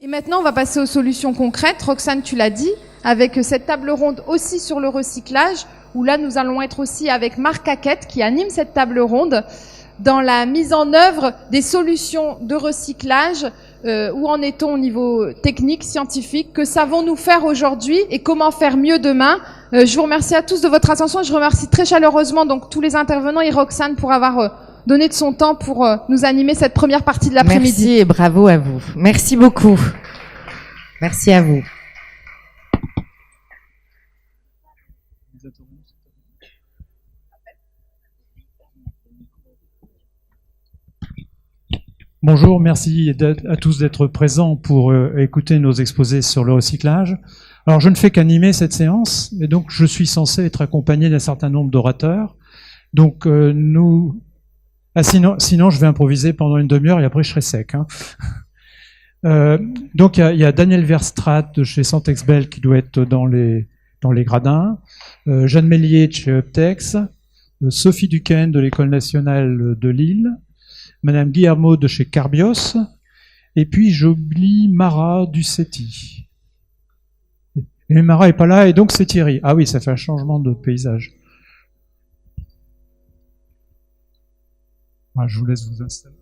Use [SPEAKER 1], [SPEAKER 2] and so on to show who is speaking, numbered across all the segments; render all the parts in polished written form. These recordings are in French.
[SPEAKER 1] Et maintenant, on va passer aux solutions concrètes. Roxane, tu l'as dit, avec cette table ronde aussi sur le recyclage, où là, nous allons être aussi avec Marc Hackett qui anime cette table ronde dans la mise en œuvre des solutions de recyclage. Où en est-on au niveau technique, scientifique? Que savons-nous faire aujourd'hui et comment faire mieux demain? Je vous remercie à tous de votre attention. Je remercie très chaleureusement donc tous les intervenants et Roxane pour avoir donné de son temps pour nous animer cette première partie de l'après-midi.
[SPEAKER 2] Merci et bravo à vous. Merci beaucoup. Merci à vous.
[SPEAKER 3] Bonjour, merci à tous d'être présents pour écouter nos exposés sur le recyclage. Alors, je ne fais qu'animer cette séance, et donc je suis censé être accompagné d'un certain nombre d'orateurs. Donc, sinon, je vais improviser pendant une demi-heure et après je serai sec. Hein. Donc, il y a Daniel Verstraat de chez Santexbel qui doit être dans les gradins, Jeanne Mélier de chez Uptex, Sophie Duquesne de l'École nationale de Lille, Madame Guillermo de chez Carbios, et puis j'oublie Mara du CETI. Et Mara est pas là, et donc c'est Thierry. Ah oui, ça fait un changement de paysage. Ah, je vous laisse vous installer.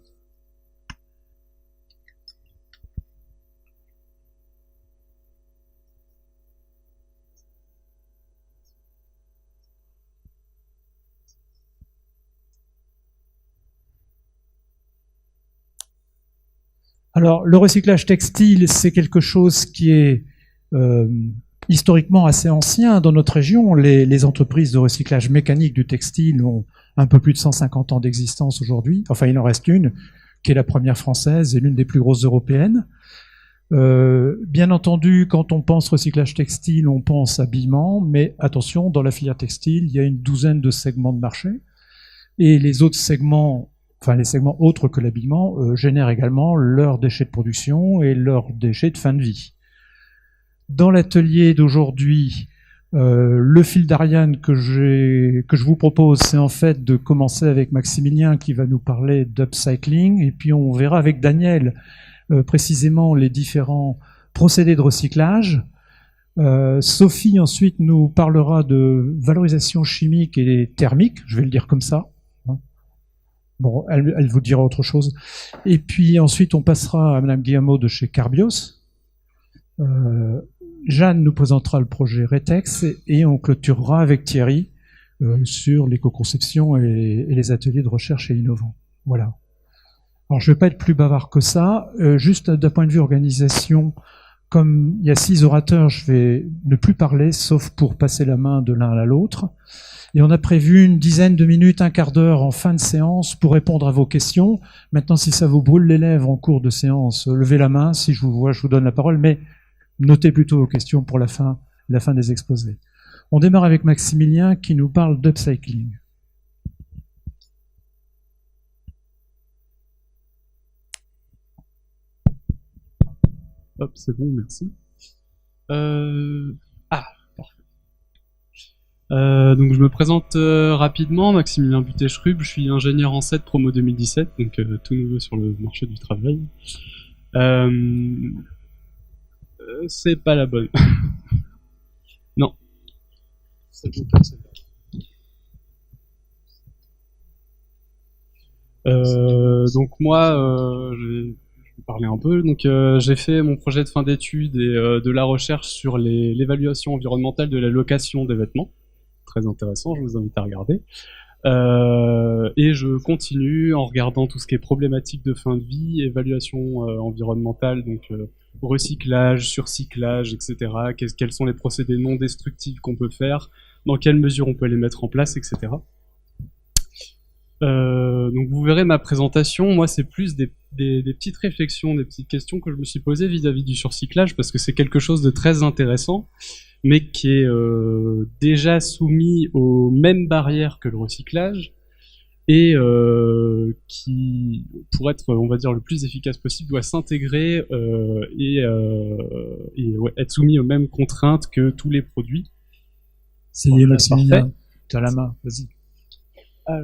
[SPEAKER 3] Alors, le recyclage textile, c'est quelque chose qui est historiquement assez ancien dans notre région. Les entreprises de recyclage mécanique du textile ont un peu plus de 150 ans d'existence aujourd'hui. Enfin, il en reste une, qui est la première française et l'une des plus grosses européennes. Bien entendu, quand on pense recyclage textile, on pense habillement, mais attention, dans la filière textile, il y a une douzaine de segments de marché. Et les autres segments, enfin les segments autres que l'habillement, génèrent également leurs déchets de production et leurs déchets de fin de vie. Dans l'atelier d'aujourd'hui, le fil d'Ariane que je vous propose, c'est en fait de commencer avec Maximilien qui va nous parler d'upcycling, et puis on verra avec Daniel précisément les différents procédés de recyclage. Sophie ensuite nous parlera de valorisation chimique et thermique, je vais le dire comme ça. Bon, elle vous dira autre chose. Et puis ensuite, on passera à Madame Guillermo de chez Carbios. Jeanne nous présentera le projet Retex et on clôturera avec Thierry sur l'éco-conception et les ateliers de recherche et innovants. Voilà. Alors, je ne vais pas être plus bavard que ça. Juste d'un point de vue organisation, comme il y a 6 orateurs, je vais ne plus parler, sauf pour passer la main de l'un à l'autre. Et on a prévu une dizaine de minutes, un quart d'heure en fin de séance pour répondre à vos questions. Maintenant, si ça vous brûle les lèvres en cours de séance, levez la main. Si je vous vois, je vous donne la parole, mais notez plutôt vos questions pour la fin des exposés. On démarre avec Maximilien qui nous parle d'upcycling.
[SPEAKER 4] Hop, c'est bon, merci. Donc je me présente rapidement, Maximilien Butet-Schrub, je suis ingénieur en 7 promo 2017, donc tout nouveau sur le marché du travail. C'est pas la bonne. Non. Donc moi, je vais parler un peu. Donc j'ai fait mon projet de fin d'études et de la recherche sur l'évaluation environnementale de la location des vêtements. Très intéressant, je vous invite à regarder. Et je continue en regardant tout ce qui est problématique de fin de vie, évaluation environnementale, donc recyclage, surcyclage, etc. Quels sont les procédés non destructifs qu'on peut faire, dans quelle mesure on peut les mettre en place, etc. Donc vous verrez ma présentation, moi c'est plus des petites réflexions, des petites questions que je me suis posées vis-à-vis du surcyclage, parce que c'est quelque chose de très intéressant, mais qui est déjà soumis aux mêmes barrières que le recyclage, et qui, pour être, on va dire, le plus efficace possible, doit s'intégrer et ouais, être soumis aux mêmes contraintes que tous les produits.
[SPEAKER 3] C'est lié, Maximilien, tu as la main, vas-y.
[SPEAKER 4] Ah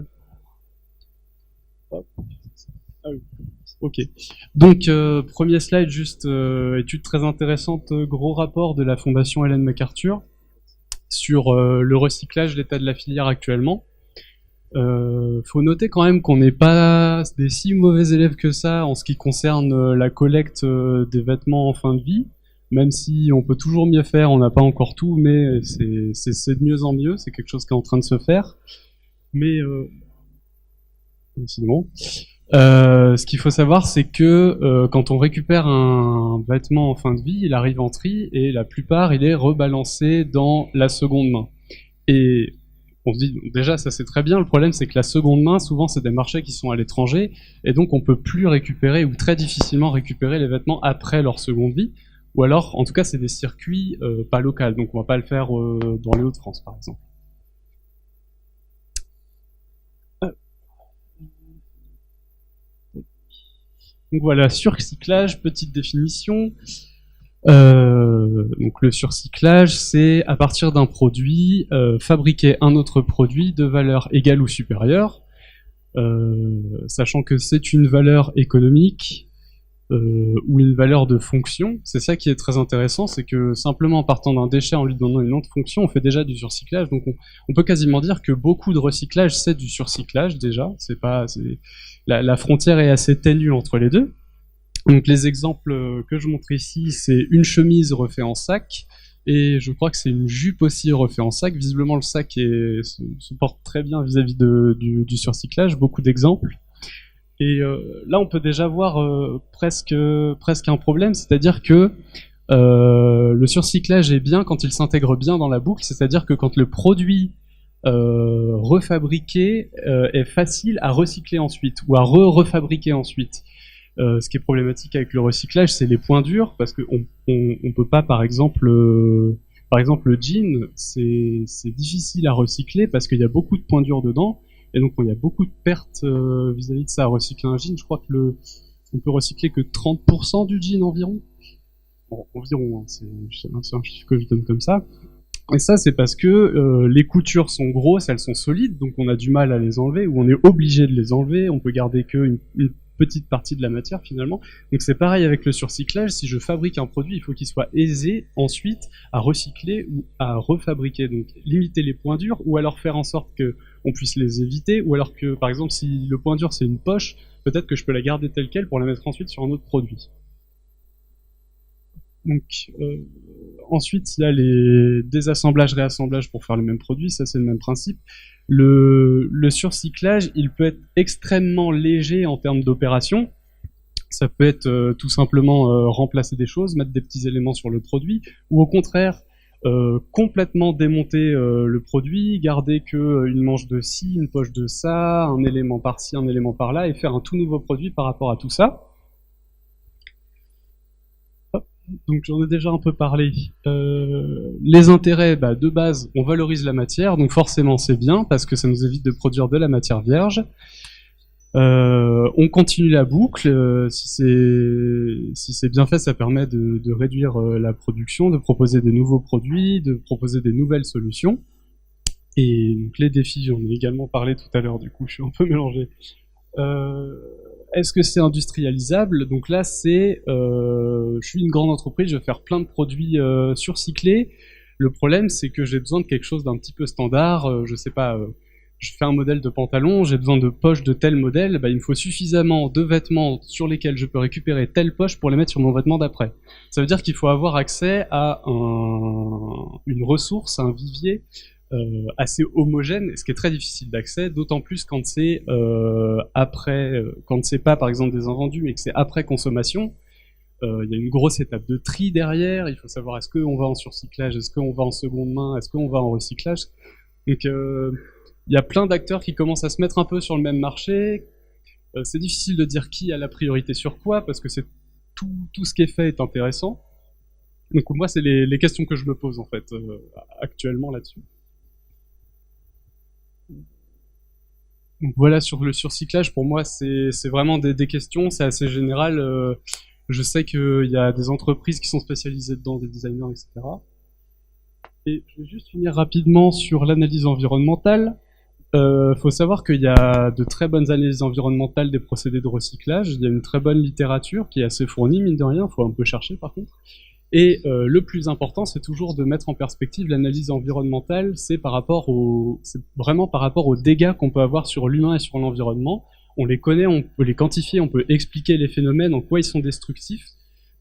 [SPEAKER 4] oui. Ok. Donc, premier slide, juste étude très intéressante, gros rapport de la Fondation Ellen MacArthur sur le recyclage, l'état de la filière actuellement. Faut noter quand même qu'on n'est pas des si mauvais élèves que ça en ce qui concerne la collecte des vêtements en fin de vie, même si on peut toujours mieux faire, on n'a pas encore tout, mais c'est de mieux en mieux, c'est quelque chose qui est en train de se faire. Mais décidément. Ce qu'il faut savoir, c'est que quand on récupère un vêtement en fin de vie, il arrive en tri et la plupart, il est rebalancé dans la seconde main. Et on se dit, déjà, ça c'est très bien. Le problème, c'est que la seconde main, souvent, c'est des marchés qui sont à l'étranger et donc on peut plus récupérer ou très difficilement récupérer les vêtements après leur seconde vie. Ou alors, en tout cas, c'est des circuits pas locaux, donc on va pas le faire dans les Hauts-de-France, par exemple. Donc voilà, surcyclage, petite définition. Donc le surcyclage, c'est à partir d'un produit, fabriquer un autre produit de valeur égale ou supérieure, sachant que c'est une valeur économique ou une valeur de fonction. C'est ça qui est très intéressant, c'est que simplement en partant d'un déchet en lui donnant une autre fonction, on fait déjà du surcyclage. Donc on peut quasiment dire que beaucoup de recyclage, c'est du surcyclage déjà. La frontière est assez ténue entre les deux. Donc les exemples que je montre ici, c'est une chemise refait en sac, et je crois que c'est une jupe aussi refait en sac. Visiblement le sac se porte très bien vis-à-vis du surcyclage, beaucoup d'exemples. Et là on peut déjà voir presque un problème, c'est-à-dire que le surcyclage est bien quand il s'intègre bien dans la boucle, c'est-à-dire que quand le produit refabriqué est facile à recycler ensuite, ou à refabriquer ensuite. Ce qui est problématique avec le recyclage, c'est les points durs, parce qu'on peut pas, par exemple le jean, c'est difficile à recycler parce qu'il y a beaucoup de points durs dedans, et donc il y a beaucoup de pertes vis-à-vis de ça. À recycler un jean, je crois que on peut recycler que 30% du jean environ. Bon, environ, hein, c'est un chiffre que je donne comme ça. Et ça, c'est parce que les coutures sont grosses, elles sont solides, donc on a du mal à les enlever, ou on est obligé de les enlever, on peut garder qu'une petite partie de la matière finalement. Donc c'est pareil avec le surcyclage, si je fabrique un produit, il faut qu'il soit aisé ensuite à recycler ou à refabriquer. Donc limiter les points durs, ou alors faire en sorte qu'on puisse les éviter, ou alors que par exemple si le point dur c'est une poche, peut-être que je peux la garder telle quelle pour la mettre ensuite sur un autre produit. Donc ensuite il y a les désassemblages, réassemblages pour faire le même produit, ça c'est le même principe. Le surcyclage, il peut être extrêmement léger en termes d'opération. Ça peut être tout simplement remplacer des choses, mettre des petits éléments sur le produit, ou au contraire complètement démonter le produit, garder une manche de ci, une poche de ça, un élément par-ci, un élément par-là, et faire un tout nouveau produit par rapport à tout ça. Donc j'en ai déjà un peu parlé. Les intérêts, de base, on valorise la matière, donc forcément c'est bien, parce que ça nous évite de produire de la matière vierge. On continue la boucle, si c'est bien fait, ça permet de réduire la production, de proposer des nouveaux produits, de proposer des nouvelles solutions. Et donc les défis, j'en ai également parlé tout à l'heure, du coup je suis un peu mélangé. Est-ce que c'est industrialisable? Donc là, je suis une grande entreprise, je vais faire plein de produits surcyclés. Le problème, c'est que j'ai besoin de quelque chose d'un petit peu standard. Je sais pas, je fais un modèle de pantalon, j'ai besoin de poches de tel modèle. Il me faut suffisamment de vêtements sur lesquels je peux récupérer telle poche pour les mettre sur mon vêtement d'après. Ça veut dire qu'il faut avoir accès à une ressource, un vivier assez homogène, ce qui est très difficile d'accès, d'autant plus quand c'est quand c'est pas par exemple des invendus, mais que c'est après consommation. Il y a une grosse étape de tri derrière, il faut savoir est-ce qu'on va en surcyclage, est-ce qu'on va en seconde main, est-ce qu'on va en recyclage. Donc il y a plein d'acteurs qui commencent à se mettre un peu sur le même marché. C'est difficile de dire qui a la priorité sur quoi, parce que c'est tout ce qui est fait est intéressant. Donc moi c'est les questions que je me pose en fait actuellement là-dessus. Donc voilà, sur le surcyclage, pour moi, c'est vraiment des questions, c'est assez général. Je sais qu'il y a des entreprises qui sont spécialisées dedans, des designers, etc. Et je vais juste finir rapidement sur l'analyse environnementale. Faut savoir qu'il y a de très bonnes analyses environnementales des procédés de recyclage. Il y a une très bonne littérature qui est assez fournie, mine de rien. Faut un peu chercher, par contre. Et le plus important, c'est toujours de mettre en perspective l'analyse environnementale. C'est vraiment par rapport aux dégâts qu'on peut avoir sur l'humain et sur l'environnement. On les connaît, on peut les quantifier, on peut expliquer les phénomènes, en quoi ils sont destructifs.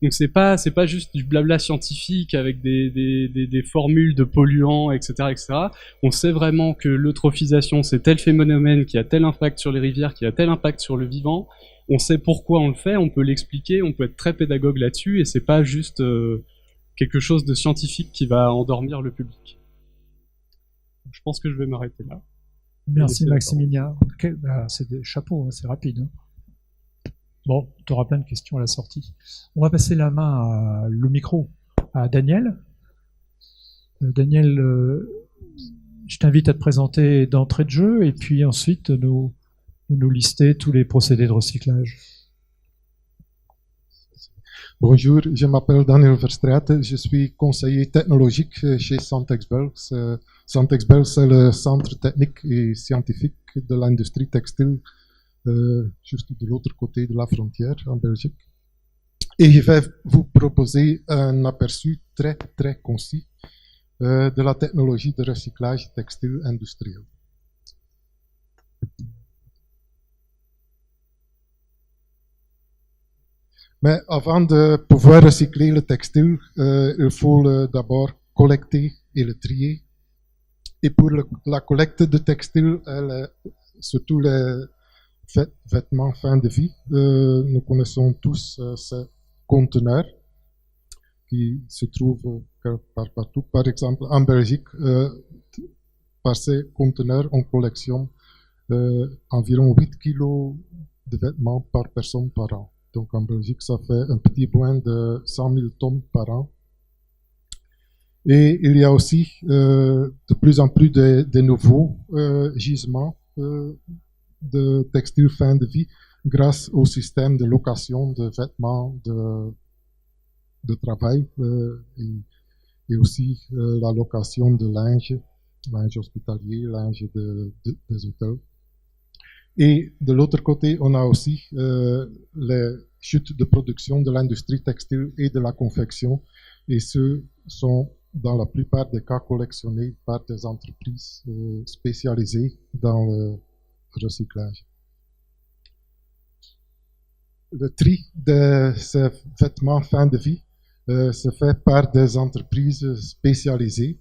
[SPEAKER 4] Donc c'est pas juste du blabla scientifique avec des formules de polluants, etc., etc. On sait vraiment que l'eutrophisation, c'est tel phénomène qui a tel impact sur les rivières, qui a tel impact sur le vivant. On sait pourquoi on le fait, on peut l'expliquer, on peut être très pédagogue là-dessus, et c'est pas juste quelque chose de scientifique qui va endormir le public. Je pense que je vais m'arrêter là.
[SPEAKER 3] Merci Maximilien. C'est des chapeaux, hein, c'est rapide. Hein. Bon, tu auras plein de questions à la sortie. On va passer le micro à Daniel. Daniel, je t'invite à te présenter d'entrée de jeu et puis ensuite nous lister tous les procédés de recyclage.
[SPEAKER 5] Bonjour, je m'appelle Daniel Verstraeten, je suis conseiller technologique chez Santex Belx. Santex Belx, c'est le centre technique et scientifique de l'industrie textile, juste de l'autre côté de la frontière, en Belgique. Et je vais vous proposer un aperçu très très concis de la technologie de recyclage textile industriel. Mais avant de pouvoir recycler le textile, il faut d'abord collecter et le trier. Et pour la collecte de textile, surtout les vêtements fin de vie, nous connaissons tous ces conteneurs qui se trouvent partout. Par exemple, en Belgique, par ces conteneurs, on collectionne environ 8 kilos de vêtements par personne par an. Donc en Belgique, ça fait un petit moins de 100 000 tonnes par an. Et il y a aussi de plus en plus de nouveaux gisements de textiles fin de vie grâce au système de location de vêtements de travail et aussi la location de linge hospitalier, linge des hôtels. Et de l'autre côté, on a aussi les chutes de production de l'industrie textile et de la confection, et ceux sont dans la plupart des cas collectionnés par des entreprises spécialisées dans le recyclage. Le tri de ces vêtements fin de vie se fait par des entreprises spécialisées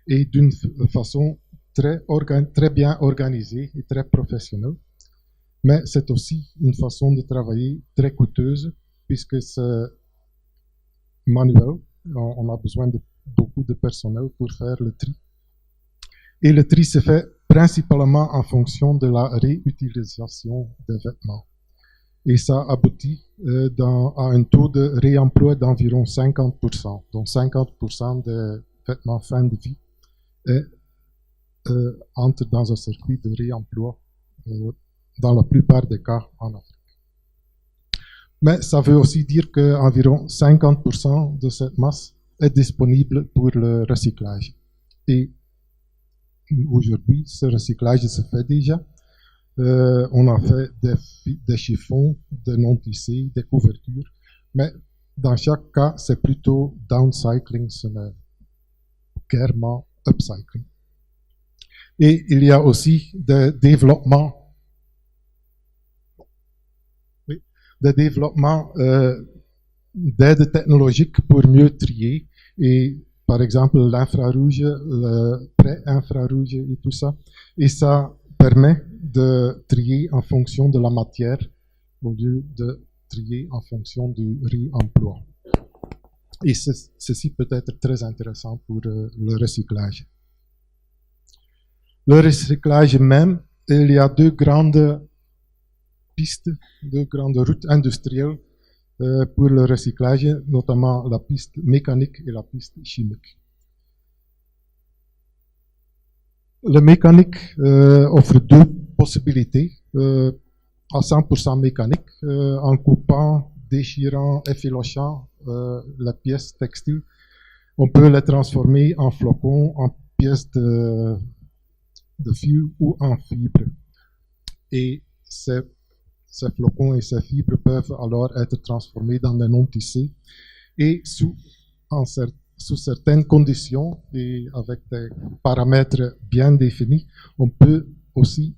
[SPEAKER 5] et d'une façon très bien organisée et très professionnelle. Mais c'est aussi une façon de travailler très coûteuse puisque c'est manuel. On a besoin de beaucoup de personnel pour faire le tri. Et le tri se fait principalement en fonction de la réutilisation des vêtements. Et ça aboutit à un taux de réemploi d'environ 50%. Donc 50% des vêtements fin de vie entrent dans un circuit de réemploi dans la plupart des cas en Afrique. Mais ça veut aussi dire qu'environ 50% de cette masse est disponible pour le recyclage. Et aujourd'hui, ce recyclage se fait déjà. On a fait des chiffons, des non-tissés, des couvertures, mais dans chaque cas, c'est plutôt downcycling, ce n'est clairement upcycling. Et il y a aussi des développements d'aides technologiques pour mieux trier, et par exemple l'infrarouge, le pré-infrarouge et tout ça, et ça permet de trier en fonction de la matière au lieu de trier en fonction du réemploi. Et ceci peut être très intéressant pour le recyclage. Le recyclage même, il y a deux grandes routes industrielles pour le recyclage, notamment la piste mécanique et la piste chimique. Le mécanique offre deux possibilités, à 100% mécanique, en coupant, déchirant, effilochant la pièce textile. On peut les transformer en flocons, en pièces de fil ou en fibre. Et ces flocons et ces fibres peuvent alors être transformés dans des non-tissés et sous certaines conditions et avec des paramètres bien définis, on peut aussi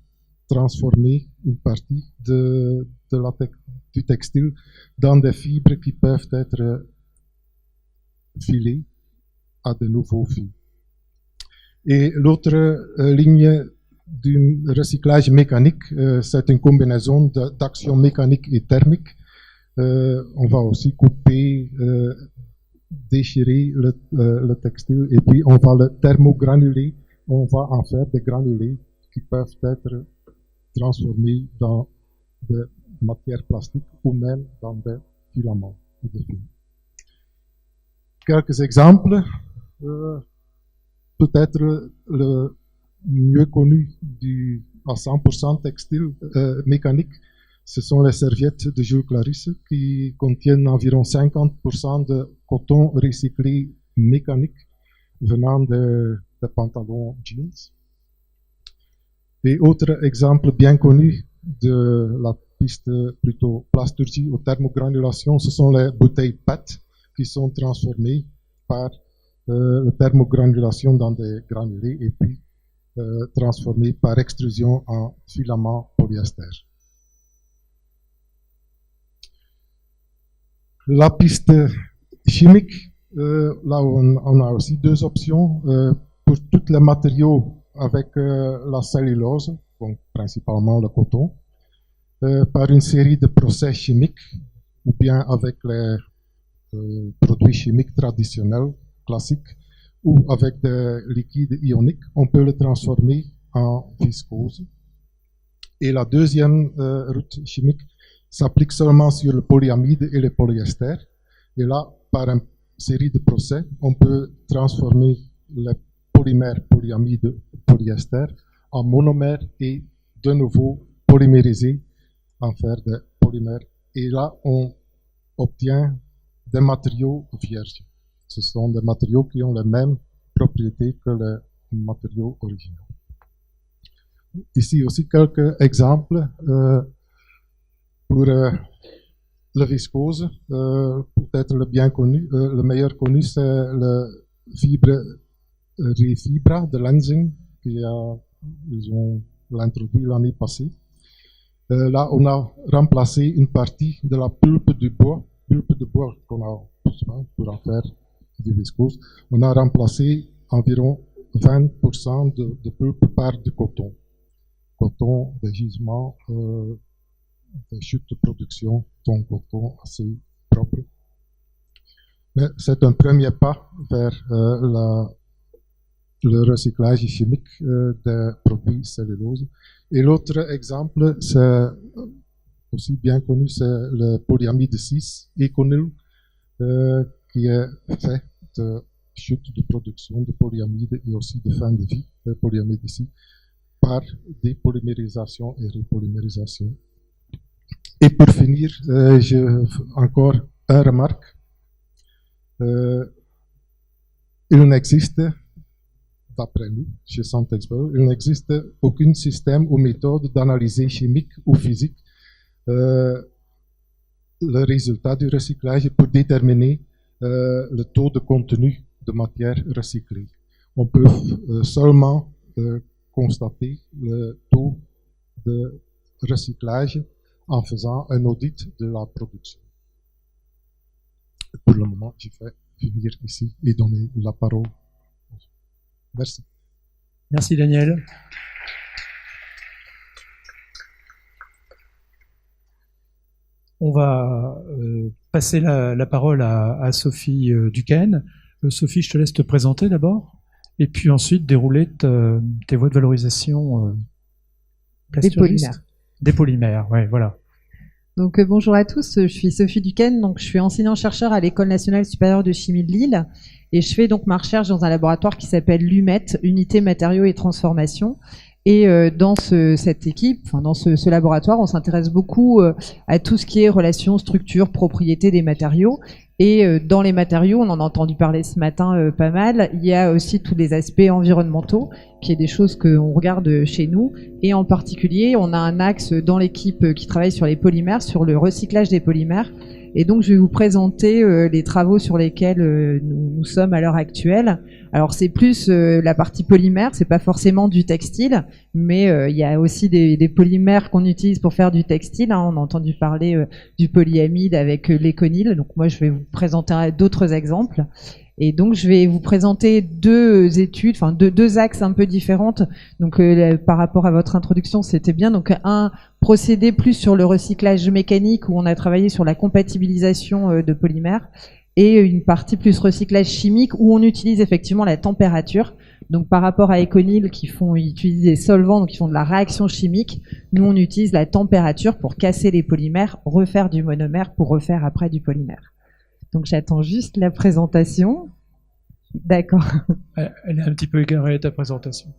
[SPEAKER 5] transformer une partie du textile dans des fibres qui peuvent être filées à de nouveaux fils. Et l'autre ligne du recyclage mécanique, c'est une combinaison d'action mécanique et thermique. On va aussi couper, déchirer le textile et puis on va le thermogranuler. On va en faire des granulés qui peuvent être transformés dans des matières plastiques ou même dans des filaments. Quelques exemples. Peut-être le mieux connu à 100% textile mécanique, ce sont les serviettes de Jules Clarisse qui contiennent environ 50% de coton recyclé mécanique venant des pantalons jeans. Et autre exemple bien connu de la piste plutôt plasturgie ou thermogranulation, ce sont les bouteilles PET qui sont transformées par la thermogranulation dans des granulés et puis transformés par extrusion en filaments polyester. La piste chimique, là on a aussi deux options. Pour tous les matériaux avec la cellulose, donc principalement le coton, par une série de procès chimiques ou bien avec les produits chimiques traditionnels classiques ou avec des liquides ioniques, on peut le transformer en viscose. Et la deuxième route chimique s'applique seulement sur le polyamide et le polyester. Et là, par une série de procès, on peut transformer les polymères polyamide polyester en monomères et de nouveau polymériser en faire des polymères. Et là, on obtient des matériaux vierges. Ce sont des matériaux qui ont les mêmes propriétés que les matériaux originaux. Ici aussi quelques exemples. Pour le viscose, peut-être le bien connu, le meilleur connu, c'est le fibre Refibra de Lenzing, ils ont l'introduit l'année passée. Là, on a remplacé une partie de la pulpe de bois qu'on a besoin pour en faire du viscose. On a remplacé environ 20% de pulpe par du coton. Coton, des gisements, des chutes de production, ton coton assez propre. Mais c'est un premier pas vers le recyclage chimique des produits cellulose. Et l'autre exemple, c'est aussi bien connu, c'est le polyamide 6, Econyl, qui est fait de chutes de production de polyamide et aussi de fin de vie de polyamide 6 par dépolymérisation et repolymérisation. Et pour finir, encore une remarque. Il n'existe, d'après nous, chez Santexpert, il n'existe aucun système ou méthode d'analyse chimique ou physique le résultat du recyclage pour déterminer le taux de contenu de matière recyclée. On peut seulement constater le taux de recyclage en faisant un audit de la production. Pour le moment, je vais finir ici et donner la parole. Merci.
[SPEAKER 3] Merci Daniel. On va passer la parole à Sophie Duquesne. Sophie, je te laisse te présenter d'abord, et puis ensuite dérouler tes voies de valorisation
[SPEAKER 2] des polymères.
[SPEAKER 3] Des polymères, ouais, voilà.
[SPEAKER 2] Donc bonjour à tous, je suis Sophie Duquesne, donc je suis enseignant-chercheur à l'École nationale supérieure de chimie de Lille, et je fais donc ma recherche dans un laboratoire qui s'appelle l'UMET, Unité Matériaux et Transformation. Et dans cette équipe, enfin dans ce laboratoire, on s'intéresse beaucoup à tout ce qui est relations, structure, propriété des matériaux. Et dans les matériaux, on en a entendu parler ce matin pas mal, il y a aussi tous les aspects environnementaux, qui est des choses qu'on regarde chez nous. Et en particulier, on a un axe dans l'équipe qui travaille sur les polymères, sur le recyclage des polymères. Et donc, je vais vous présenter les travaux sur lesquels nous sommes à l'heure actuelle. Alors, c'est plus la partie polymère, c'est pas forcément du textile, mais il y a aussi des polymères qu'on utilise pour faire du textile. Hein. On a entendu parler du polyamide avec l'Econil. Donc, moi, je vais vous présenter d'autres exemples. Et donc, je vais vous présenter deux études, enfin deux axes un peu différentes. Donc, par rapport à votre introduction, c'était bien. Donc, un procédé plus sur le recyclage mécanique où on a travaillé sur la compatibilisation de polymères, et une partie plus recyclage chimique où on utilise effectivement la température. Donc, par rapport à Econil qui utilisent des solvants, donc qui font de la réaction chimique, nous on utilise la température pour casser les polymères, refaire du monomère pour refaire après du polymère. Donc j'attends juste la présentation. D'accord.
[SPEAKER 3] Elle est un petit peu égarée, ta présentation.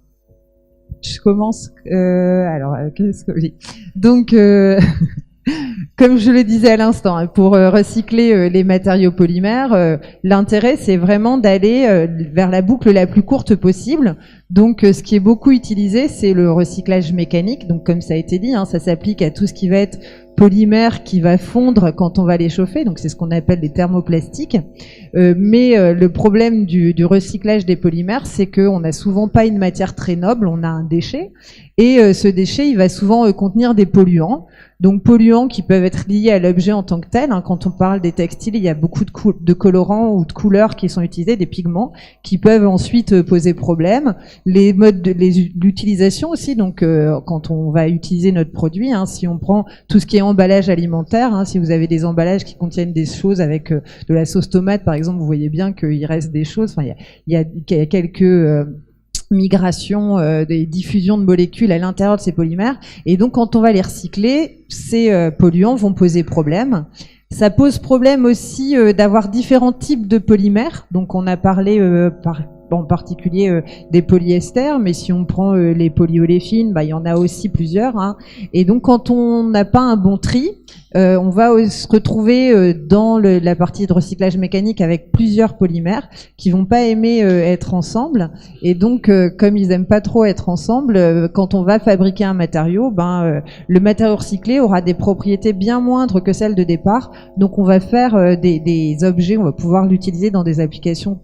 [SPEAKER 2] Je commence. Oui. Donc, comme je le disais à l'instant, pour recycler les matériaux polymères, l'intérêt c'est vraiment d'aller vers la boucle la plus courte possible. Donc, ce qui est beaucoup utilisé, c'est le recyclage mécanique. Donc, comme ça a été dit, hein, ça s'applique à tout ce qui va être polymère qui va fondre quand on va les chauffer, donc c'est ce qu'on appelle des thermoplastiques. Mais le problème du recyclage des polymères, c'est qu'on n'a souvent pas une matière très noble, on a un déchet, et ce déchet, il va souvent contenir des polluants. Donc polluants qui peuvent être liés à l'objet en tant que tel. Hein. Quand on parle des textiles, il y a beaucoup de colorants ou de couleurs qui sont utilisés, des pigments, qui peuvent ensuite poser problème. Les modes l'utilisation aussi, donc quand on va utiliser notre produit, hein, si on prend tout ce qui est emballage alimentaire, hein, si vous avez des emballages qui contiennent des choses avec de la sauce tomate par exemple, vous voyez bien qu'il reste des choses, enfin il y a quelques migration, des diffusions de molécules à l'intérieur de ces polymères, et donc quand on va les recycler, ces polluants vont poser problème. Ça pose problème aussi d'avoir différents types de polymères, donc on a parlé en particulier des polyesters, mais si on prend les polyoléfines, il y en a aussi plusieurs, hein. Et donc quand on n'a pas un bon tri, on va se retrouver dans la partie de recyclage mécanique avec plusieurs polymères qui vont pas aimer être ensemble, et donc comme ils aiment pas trop être ensemble, quand on va fabriquer un matériau, le matériau recyclé aura des propriétés bien moindres que celles de départ, donc on va faire des objets, on va pouvoir l'utiliser dans des applications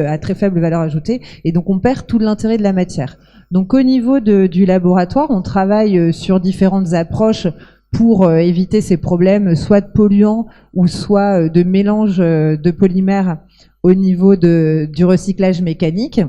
[SPEAKER 2] à très faible valeur ajoutée, et donc on perd tout l'intérêt de la matière. Donc au niveau du laboratoire, on travaille sur différentes approches pour éviter ces problèmes, soit de polluants ou soit de mélange de polymères au niveau du recyclage mécanique.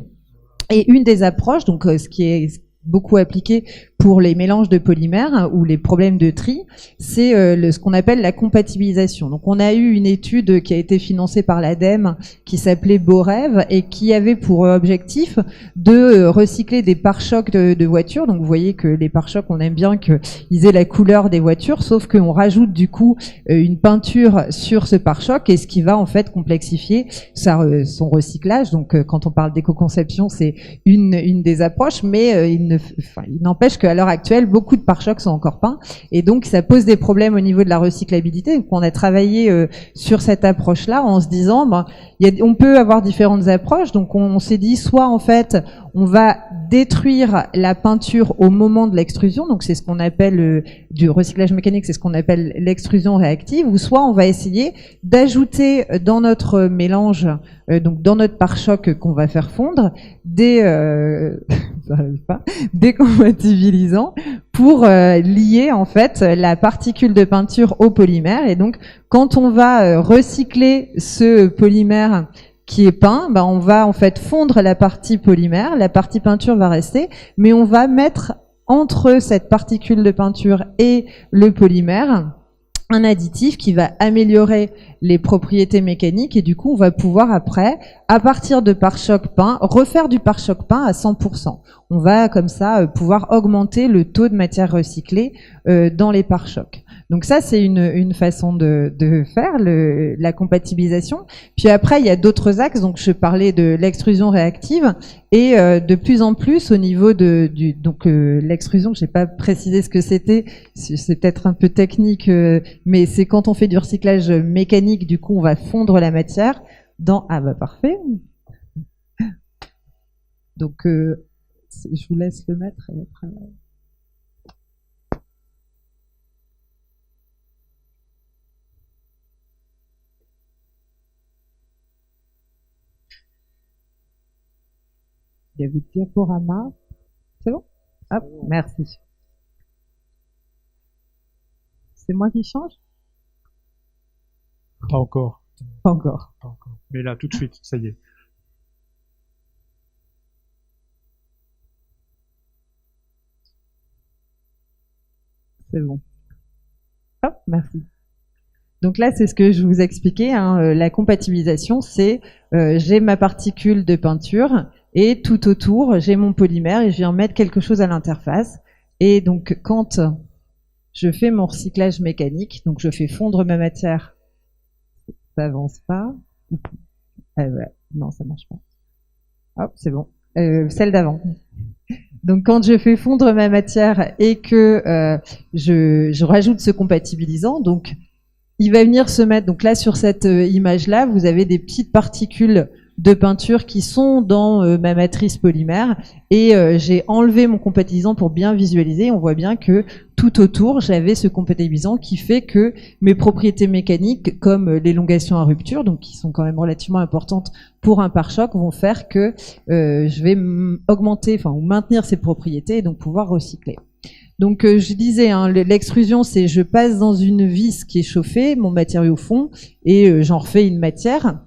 [SPEAKER 2] Et une des approches, donc ce qui est beaucoup appliqué pour les mélanges de polymères ou les problèmes de tri, c'est ce qu'on appelle la compatibilisation. Donc on a eu une étude qui a été financée par l'ADEME qui s'appelait BOREV et qui avait pour objectif de recycler des pare-chocs de voitures. Donc vous voyez que les pare-chocs, on aime bien qu'ils aient la couleur des voitures, sauf qu'on rajoute du coup une peinture sur ce pare-choc, et ce qui va en fait complexifier son recyclage. Donc quand on parle d'éco-conception, c'est une des approches, mais il n'empêche qu'à l'heure actuelle, beaucoup de pare-chocs sont encore peints, et donc ça pose des problèmes au niveau de la recyclabilité. Donc on a travaillé sur cette approche-là en se disant, on peut avoir différentes approches. Donc on s'est dit, soit en fait, on va détruire la peinture au moment de l'extrusion, donc c'est ce qu'on appelle du recyclage mécanique, c'est ce qu'on appelle l'extrusion réactive, ou soit on va essayer d'ajouter dans notre mélange, donc dans notre pare-choc qu'on va faire fondre, des compatibilisants pour lier en fait la particule de peinture au polymère. Et donc quand on va recycler ce polymère qui est peint, on va en fait fondre la partie polymère, la partie peinture va rester, mais on va mettre entre cette particule de peinture et le polymère un additif qui va améliorer les propriétés mécaniques et du coup on va pouvoir après, à partir de pare-choc peint, refaire du pare-choc peint à 100%. On va comme ça pouvoir augmenter le taux de matière recyclée dans les pare-chocs. Donc ça c'est une façon de faire la compatibilisation. Puis après il y a d'autres axes, donc je parlais de l'extrusion réactive et de plus en plus au niveau de l'extrusion, je n'ai pas précisé ce que c'était, c'est peut-être un peu technique, mais c'est quand on fait du recyclage mécanique, du coup on va fondre la matière dans... Ah bah parfait. Donc je vous laisse le mettre et après... Il y avait le diaporama. C'est bon? Hop, merci. C'est moi qui change?
[SPEAKER 3] Pas encore.
[SPEAKER 2] Pas encore.
[SPEAKER 3] Pas encore. Mais là, tout de suite, ça y est.
[SPEAKER 2] C'est bon. Hop, merci. Donc là, c'est ce que je vous expliquais, hein, la compatibilisation, c'est j'ai ma particule de peinture et tout autour, j'ai mon polymère et je viens mettre quelque chose à l'interface. Et donc, quand je fais mon recyclage mécanique, donc je fais fondre ma matière, ça avance pas. Non, ça marche pas. Hop, c'est bon. Celle d'avant. Donc quand je fais fondre ma matière et que je rajoute ce compatibilisant, donc il va venir se mettre, donc là sur cette image-là, vous avez des petites particules de peinture qui sont dans ma matrice polymère et j'ai enlevé mon compatibilisant pour bien visualiser. On voit bien que tout autour, j'avais ce compatibilisant qui fait que mes propriétés mécaniques, comme l'élongation à rupture, donc qui sont quand même relativement importantes pour un pare-choc, vont faire que je vais augmenter, enfin ou maintenir ces propriétés et donc pouvoir recycler. Donc je disais, hein, l'extrusion, c'est je passe dans une vis qui est chauffée, mon matériau fond, et j'en refais une matière.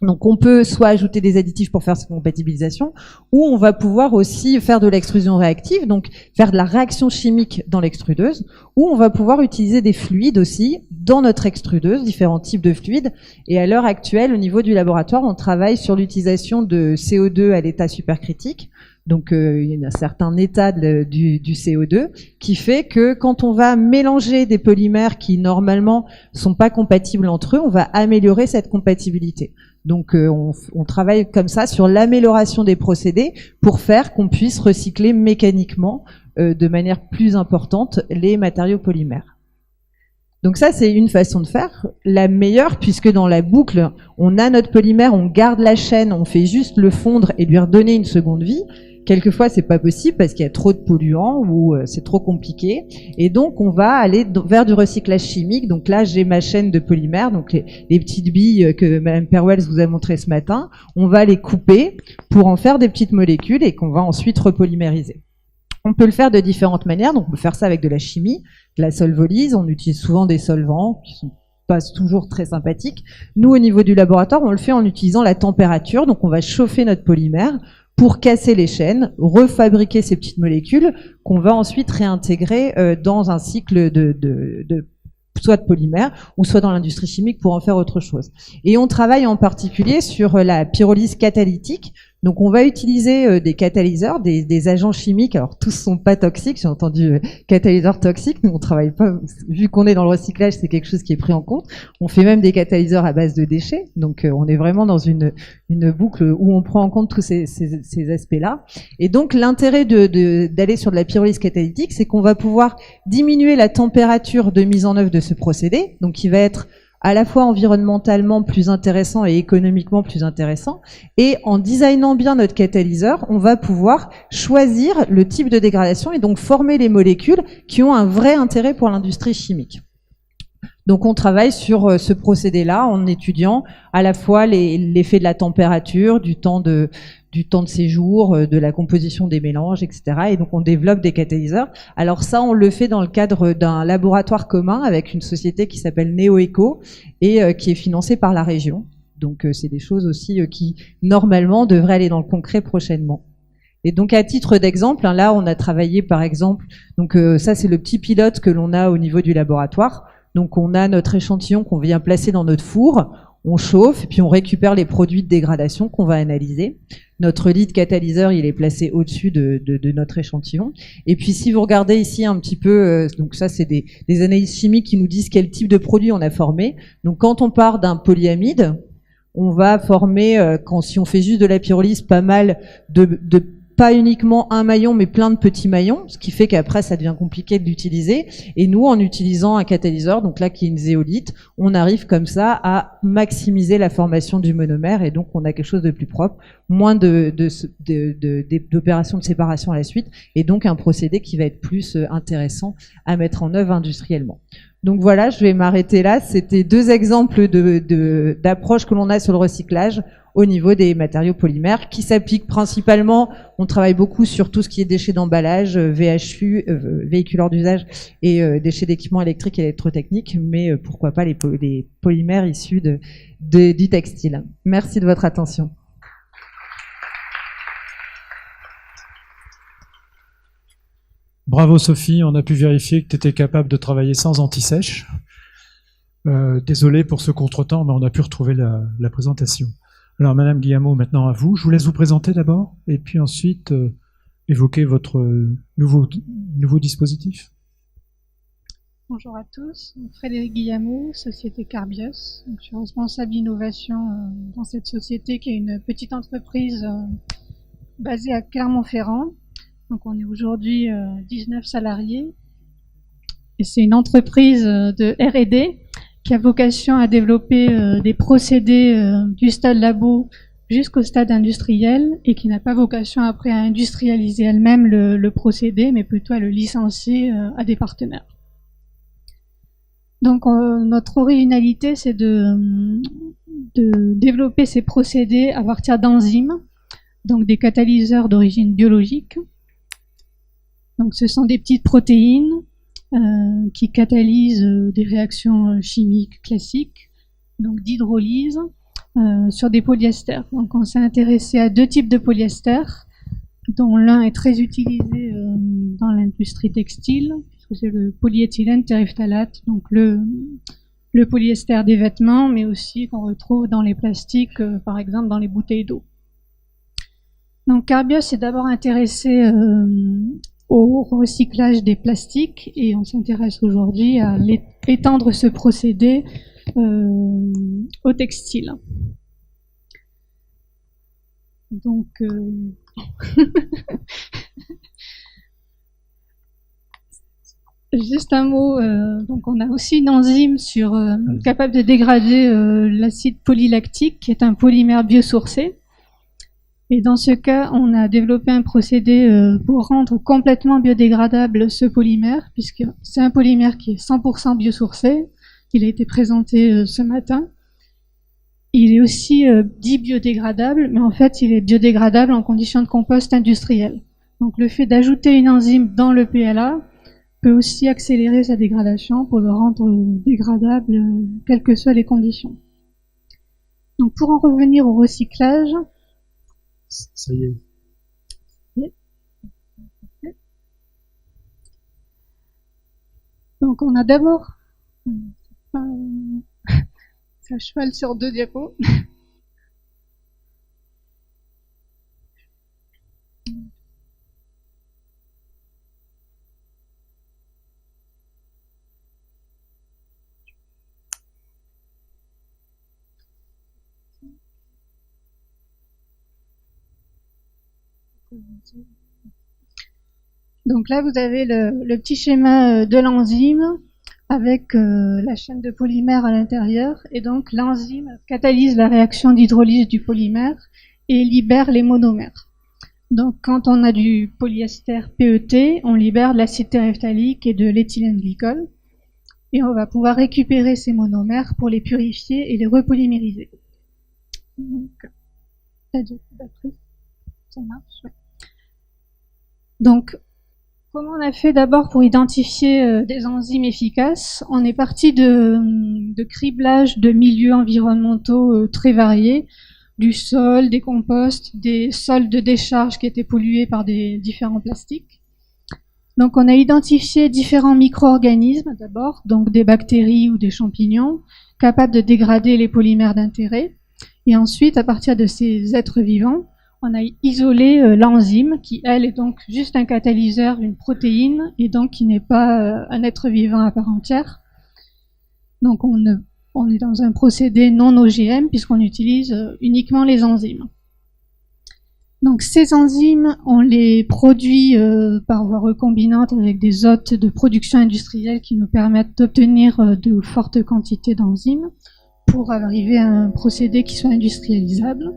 [SPEAKER 2] Donc on peut soit ajouter des additifs pour faire cette compatibilisation, ou on va pouvoir aussi faire de l'extrusion réactive, donc faire de la réaction chimique dans l'extrudeuse, ou on va pouvoir utiliser des fluides aussi dans notre extrudeuse, différents types de fluides. Et à l'heure actuelle, au niveau du laboratoire, on travaille sur l'utilisation de CO2 à l'état supercritique. Donc il y a un certain état du CO2 qui fait que quand on va mélanger des polymères qui normalement sont pas compatibles entre eux, on va améliorer cette compatibilité. Donc on travaille comme ça sur l'amélioration des procédés pour faire qu'on puisse recycler mécaniquement de manière plus importante les matériaux polymères. Donc ça, c'est une façon de faire, la meilleure, puisque dans la boucle, on a notre polymère, on garde la chaîne, on fait juste le fondre et lui redonner une seconde vie. Quelquefois, c'est pas possible parce qu'il y a trop de polluants ou c'est trop compliqué. Et donc, on va aller vers du recyclage chimique. Donc là, j'ai ma chaîne de polymères, donc les petites billes que Madame Perwells vous a montré ce matin. On va les couper pour en faire des petites molécules et qu'on va ensuite repolymériser. On peut le faire de différentes manières. Donc, on peut faire ça avec de la chimie, de la solvolyse. On utilise souvent des solvants qui sont pas toujours très sympathiques. Nous, au niveau du laboratoire, on le fait en utilisant la température. Donc, on va chauffer notre polymère pour casser les chaînes, refabriquer ces petites molécules qu'on va ensuite réintégrer dans un cycle soit de polymère ou soit dans l'industrie chimique pour en faire autre chose. Et on travaille en particulier sur la pyrolyse catalytique. Donc on va utiliser des catalyseurs, des agents chimiques. Alors tous sont pas toxiques, j'ai entendu catalyseurs toxiques, nous on travaille pas, vu qu'on est dans le recyclage, c'est quelque chose qui est pris en compte. On fait même des catalyseurs à base de déchets, donc on est vraiment dans une boucle où on prend en compte tous ces aspects-là. Et donc l'intérêt d'aller sur de la pyrolyse catalytique, c'est qu'on va pouvoir diminuer la température de mise en œuvre de ce procédé, donc qui va être à la fois environnementalement plus intéressant et économiquement plus intéressant. Et en designant bien notre catalyseur, on va pouvoir choisir le type de dégradation et donc former les molécules qui ont un vrai intérêt pour l'industrie chimique. Donc on travaille sur ce procédé-là en étudiant à la fois l'effet de la température, du temps de séjour, de la composition des mélanges, etc. Et donc on développe des catalyseurs. Alors ça, on le fait dans le cadre d'un laboratoire commun avec une société qui s'appelle NeoEco et qui est financée par la région. Donc c'est des choses aussi qui normalement devraient aller dans le concret prochainement. Et donc à titre d'exemple, là on a travaillé par exemple, donc ça c'est le petit pilote que l'on a au niveau du laboratoire. Donc on a notre échantillon qu'on vient placer dans notre four, on chauffe, et puis on récupère les produits de dégradation qu'on va analyser. Notre litre catalyseur, il est placé au-dessus de notre échantillon. Et puis si vous regardez ici un petit peu, donc ça c'est des analyses chimiques qui nous disent quel type de produit on a formé. Donc quand on part d'un polyamide, on va former, si on fait juste de la pyrolyse, pas mal de pas uniquement un maillon, mais plein de petits maillons, ce qui fait qu'après, ça devient compliqué de l'utiliser. Et nous, en utilisant un catalyseur, donc là, qui est une zéolite, on arrive comme ça à maximiser la formation du monomère, et donc on a quelque chose de plus propre, moins d'opérations de séparation à la suite, et donc un procédé qui va être plus intéressant à mettre en œuvre industriellement. Donc voilà, je vais m'arrêter là. C'était 2 exemples d'approches que l'on a sur le recyclage au niveau des matériaux polymères, qui s'appliquent principalement, on travaille beaucoup sur tout ce qui est déchets d'emballage, VHU, véhicules hors d'usage, et déchets d'équipements électriques et électrotechniques, mais pourquoi pas les polymères issus du textile. Merci de votre attention.
[SPEAKER 3] Bravo Sophie, on a pu vérifier que tu étais capable de travailler sans anti-sèche. Désolé pour ce contretemps, mais on a pu retrouver la présentation. Alors Madame Guillamot, maintenant à vous. Je vous laisse vous présenter d'abord, et puis ensuite évoquer votre nouveau dispositif.
[SPEAKER 6] Bonjour à tous, Frédéric Guillamot, société Carbios. Donc, je suis responsable d'innovation dans cette société qui est une petite entreprise basée à Clermont-Ferrand. Donc on est aujourd'hui 19 salariés, et c'est une entreprise de R&D qui a vocation à développer des procédés du stade labo jusqu'au stade industriel, et qui n'a pas vocation après à industrialiser elle-même le procédé, mais plutôt à le licencier à des partenaires. Donc notre originalité, c'est de développer ces procédés à partir d'enzymes, donc des catalyseurs d'origine biologique. Donc ce sont des petites protéines qui catalysent des réactions chimiques classiques, donc d'hydrolyse, sur des polyesters. Donc on s'est intéressé à 2 types de polyesters, dont l'un est très utilisé dans l'industrie textile, puisque c'est le polyéthylène terephthalate, donc le polyester des vêtements, mais aussi qu'on retrouve dans les plastiques, par exemple dans les bouteilles d'eau. Donc Carbios s'est d'abord intéressé au recyclage des plastiques, et on s'intéresse aujourd'hui à étendre ce procédé au textile. Donc, juste un mot, donc on a aussi une enzyme capable de dégrader l'acide polylactique, qui est un polymère biosourcé. Et dans ce cas, on a développé un procédé pour rendre complètement biodégradable ce polymère, puisque c'est un polymère qui est 100% biosourcé. Il a été présenté ce matin. Il est aussi dit biodégradable, mais en fait, il est biodégradable en conditions de compost industriel. Donc le fait d'ajouter une enzyme dans le PLA peut aussi accélérer sa dégradation pour le rendre dégradable, quelles que soient les conditions. Donc pour en revenir au recyclage,
[SPEAKER 3] ça y est.
[SPEAKER 6] Donc on a d'abord ça cheval sur 2 diapos. Donc là, vous avez le petit schéma de l'enzyme avec la chaîne de polymère à l'intérieur. Et donc, l'enzyme catalyse la réaction d'hydrolyse du polymère et libère les monomères. Donc, quand on a du polyester PET, on libère de l'acide terephtalique et de l'éthylène glycol. Et on va pouvoir récupérer ces monomères pour les purifier et les repolymériser. Donc, ça marche, ouais. Donc, comment on a fait d'abord pour identifier des enzymes efficaces? On est parti de criblage de milieux environnementaux très variés, du sol, des composts, des sols de décharge qui étaient pollués par des différents plastiques. Donc on a identifié différents micro-organismes d'abord, donc des bactéries ou des champignons, capables de dégrader les polymères d'intérêt. Et ensuite, à partir de ces êtres vivants, on a isolé l'enzyme, qui elle est donc juste un catalyseur d'une protéine, et donc qui n'est pas un être vivant à part entière. Donc on est dans un procédé non OGM, puisqu'on utilise uniquement les enzymes. Donc ces enzymes, on les produit par voie recombinante avec des hôtes de production industrielle qui nous permettent d'obtenir de fortes quantités d'enzymes pour arriver à un procédé qui soit industrialisable.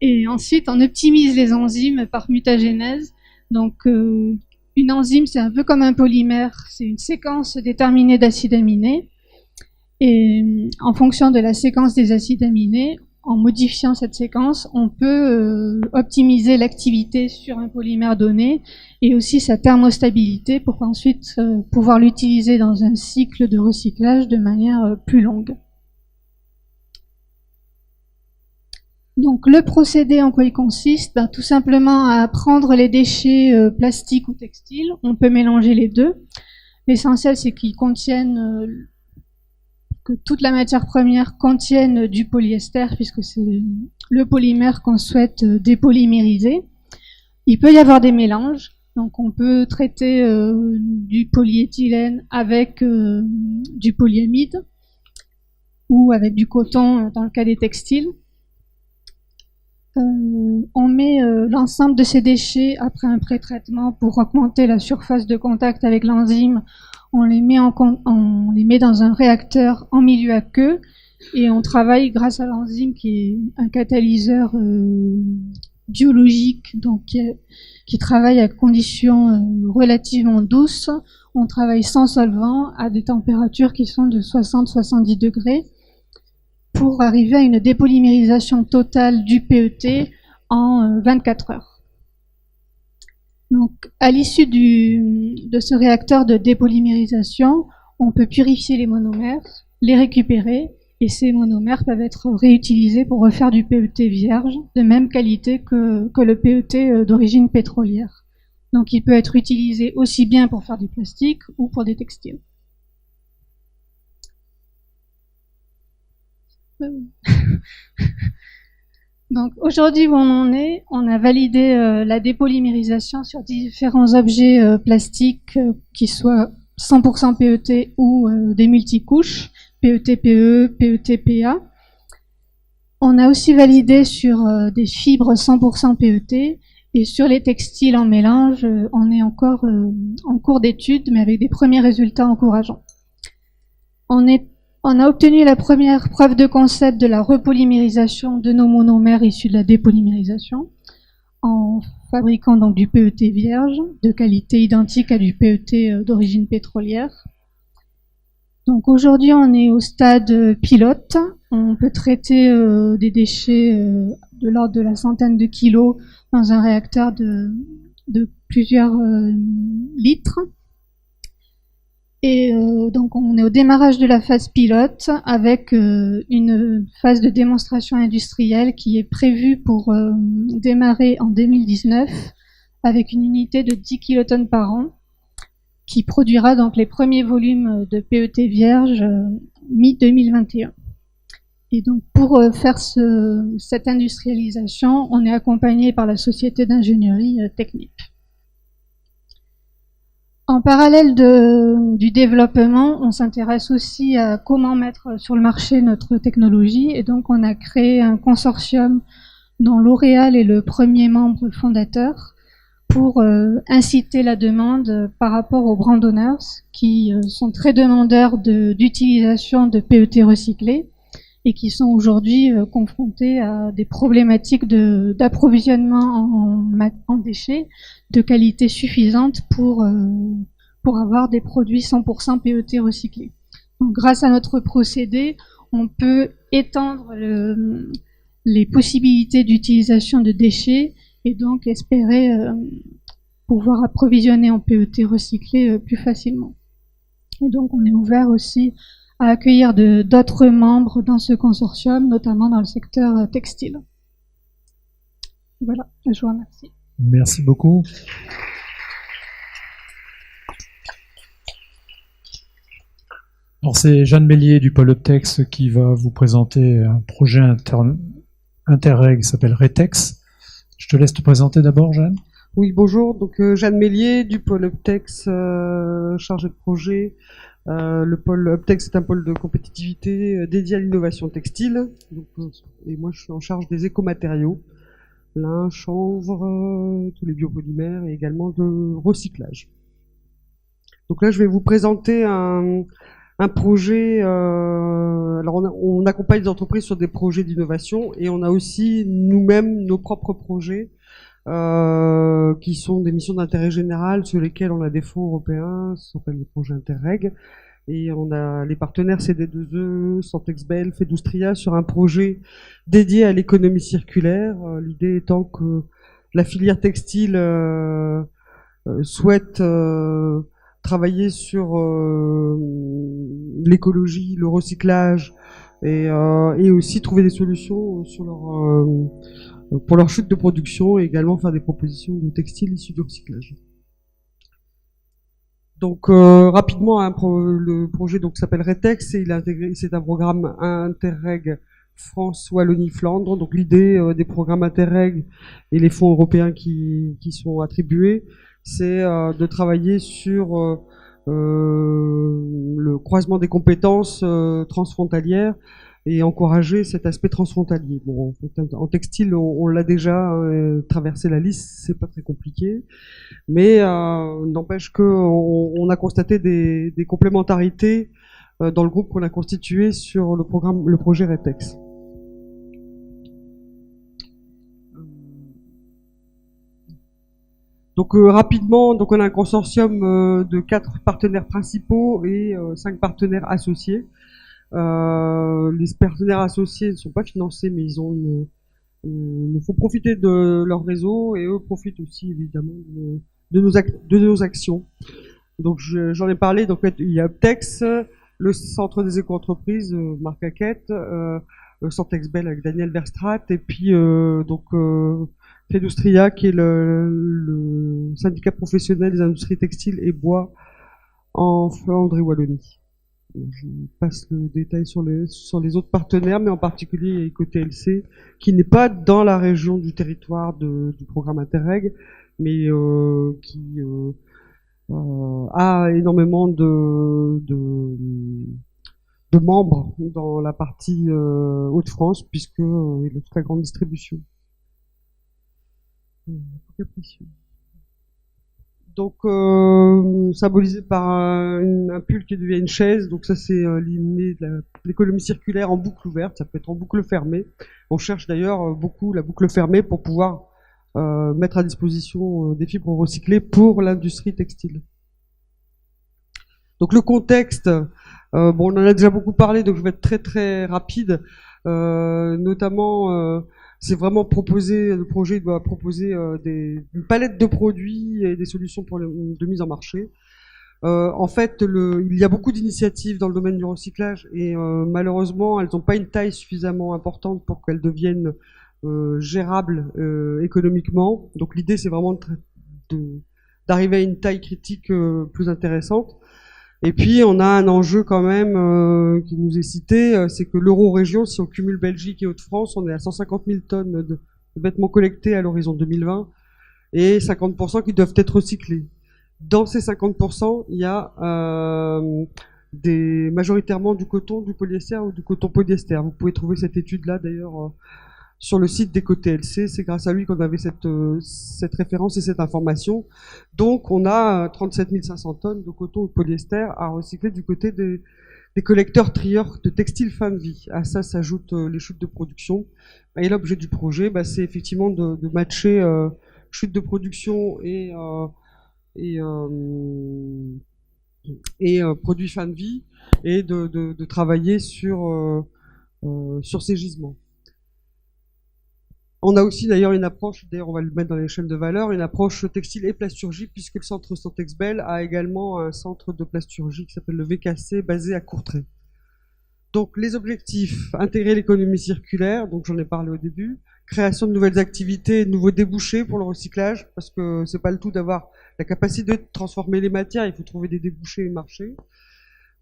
[SPEAKER 6] Et ensuite, on optimise les enzymes par mutagénèse. Donc une enzyme, c'est un peu comme un polymère, c'est une séquence déterminée d'acides aminés. Et en fonction de la séquence des acides aminés, en modifiant cette séquence, on peut optimiser l'activité sur un polymère donné et aussi sa thermostabilité pour ensuite pouvoir l'utiliser dans un cycle de recyclage de manière plus longue. Donc le procédé, en quoi il consiste? Tout simplement à prendre les déchets plastiques ou textiles, on peut mélanger les deux. L'essentiel, c'est qu'ils contiennent que toute la matière première contienne du polyester, puisque c'est le polymère qu'on souhaite dépolymériser. Il peut y avoir des mélanges, donc on peut traiter du polyéthylène avec du polyamide ou avec du coton dans le cas des textiles. On met l'ensemble de ces déchets après un pré-traitement pour augmenter la surface de contact avec l'enzyme. On les met dans un réacteur en milieu aqueux et on travaille grâce à l'enzyme qui est un catalyseur biologique, donc qui travaille à conditions relativement douces. On travaille sans solvant à des températures qui sont de 60-70 degrés pour arriver à une dépolymérisation totale du PET en 24 heures. Donc, à l'issue de ce réacteur de dépolymérisation, on peut purifier les monomères, les récupérer, et ces monomères peuvent être réutilisés pour refaire du PET vierge, de même qualité que le PET d'origine pétrolière. Donc, il peut être utilisé aussi bien pour faire du plastique ou pour des textiles. Donc aujourd'hui où on en est, on a validé la dépolymérisation sur différents objets plastiques qui soient 100% PET ou des multicouches, PET-PE, PET-PA. On a aussi validé sur des fibres 100% PET et sur les textiles en mélange, on est encore en cours d'étude mais avec des premiers résultats encourageants. On a obtenu la première preuve de concept de la repolymérisation de nos monomères issus de la dépolymérisation en fabriquant donc du PET vierge de qualité identique à du PET d'origine pétrolière. Donc aujourd'hui on est au stade pilote, on peut traiter des déchets de l'ordre de la centaine de kilos dans un réacteur de plusieurs litres. Et donc on est au démarrage de la phase pilote avec une phase de démonstration industrielle qui est prévue pour démarrer en 2019 avec une unité de 10 kilotonnes par an qui produira donc les premiers volumes de PET vierge mi-2021. Et donc pour faire cette industrialisation, on est accompagné par la société d'ingénierie Technip. En parallèle du développement, on s'intéresse aussi à comment mettre sur le marché notre technologie et donc on a créé un consortium dont L'Oréal est le premier membre fondateur pour inciter la demande par rapport aux brand owners qui sont très demandeurs d'utilisation de PET recyclés et qui sont aujourd'hui confrontés à des problématiques d'approvisionnement en déchets de qualité suffisante pour avoir des produits 100% PET recyclés. Donc, grâce à notre procédé, on peut étendre les possibilités d'utilisation de déchets et donc espérer pouvoir approvisionner en PET recyclé plus facilement. Et donc, on est ouvert aussi à accueillir d'autres membres dans ce consortium, notamment dans le secteur textile. Voilà, je vous remercie.
[SPEAKER 3] Merci beaucoup. Alors c'est Jeanne Mélier du pôle Uptex qui va vous présenter un projet Interreg qui s'appelle Retex. Je te laisse te présenter d'abord, Jeanne.
[SPEAKER 7] Oui, bonjour. Donc Jeanne Mélier du pôle Uptex, chargée de projet. Le pôle Uptex est un pôle de compétitivité dédié à l'innovation textile. Donc, et moi, je suis en charge des écomatériaux, lin, chanvre, tous les biopolymères et également de recyclage. Donc là, je vais vous présenter un projet. Alors, on accompagne les entreprises sur des projets d'innovation et on a aussi nous-mêmes nos propres projets qui sont des missions d'intérêt général sur lesquelles on a des fonds européens, ça s'appelle les projets Interreg. Et on a les partenaires CD2E, Santexbel, Fedustria sur un projet dédié à l'économie circulaire. L'idée étant que la filière textile souhaite travailler sur l'écologie, le recyclage et aussi trouver des solutions sur pour leur chute de production et également faire des propositions de textiles issus du recyclage. Donc rapidement, le projet donc s'appelle Retex et c'est un programme Interreg France, Wallonie, Flandre. Donc l'idée des programmes Interreg et les fonds européens qui sont attribués, c'est de travailler sur le croisement des compétences transfrontalières et encourager cet aspect transfrontalier. Bon, en textile, on l'a déjà traversé la liste, c'est pas très compliqué, mais n'empêche que on a constaté des complémentarités dans le groupe qu'on a constitué sur le projet Retex. Donc rapidement, donc on a un consortium de 4 partenaires principaux et 5 partenaires associés. Les partenaires associés ne sont pas financés, mais ils font profiter de leur réseau et eux profitent aussi évidemment de nos actions. Donc j'en ai parlé. Donc il y a Uptex, le centre des éco-entreprises, Marc Hackett, Santexbel avec Daniel Verstraat, et puis Fedustria qui est le syndicat professionnel des industries textiles et bois en Flandre et Wallonie. Je passe le détail sur les autres partenaires, mais en particulier il y a EcoTLC, qui n'est pas dans la région du territoire du programme Interreg, mais qui a énormément de membres dans la partie Hauts-de-France, puisque il a toute la grande distribution. Donc symbolisé par un pull qui devient une chaise. Donc ça c'est l'économie circulaire en boucle ouverte, ça peut être en boucle fermée. On cherche d'ailleurs beaucoup la boucle fermée pour pouvoir mettre à disposition des fibres recyclées pour l'industrie textile. Donc le contexte, on en a déjà beaucoup parlé, donc je vais être très très rapide. Notamment c'est vraiment le projet doit proposer une palette de produits et des solutions de mise en marché. En fait, il y a beaucoup d'initiatives dans le domaine du recyclage et malheureusement, elles n'ont pas une taille suffisamment importante pour qu'elles deviennent gérables économiquement. Donc l'idée, c'est vraiment d'arriver à une taille critique plus intéressante. Et puis, on a un enjeu quand même qui nous est cité, c'est que l'euro-région, si on cumule Belgique et Hauts-de-France, on est à 150 000 tonnes de vêtements collectés à l'horizon 2020 et 50% qui doivent être recyclés. Dans ces 50%, il y a majoritairement du coton, du polyester ou du coton-polyester. Vous pouvez trouver cette étude-là d'ailleurs sur le site d'EcoTLC, c'est grâce à lui qu'on avait cette référence et cette information. Donc on a 37 500 tonnes de coton ou de polyester à recycler du côté des collecteurs trieurs de textiles fin de vie. À ça s'ajoutent les chutes de production. Et l'objet du projet, c'est effectivement de matcher chute de production et produits fin de vie et de travailler sur ces gisements. On a aussi d'ailleurs une approche, d'ailleurs on va le mettre dans l'échelle de valeur, une approche textile et plasturgie, puisque le centre Santexbel a également un centre de plasturgie qui s'appelle le VKC, basé à Courtrai. Donc les objectifs, intégrer l'économie circulaire, donc j'en ai parlé au début, création de nouvelles activités, de nouveaux débouchés pour le recyclage, parce que c'est pas le tout d'avoir la capacité de transformer les matières, il faut trouver des débouchés et marchés.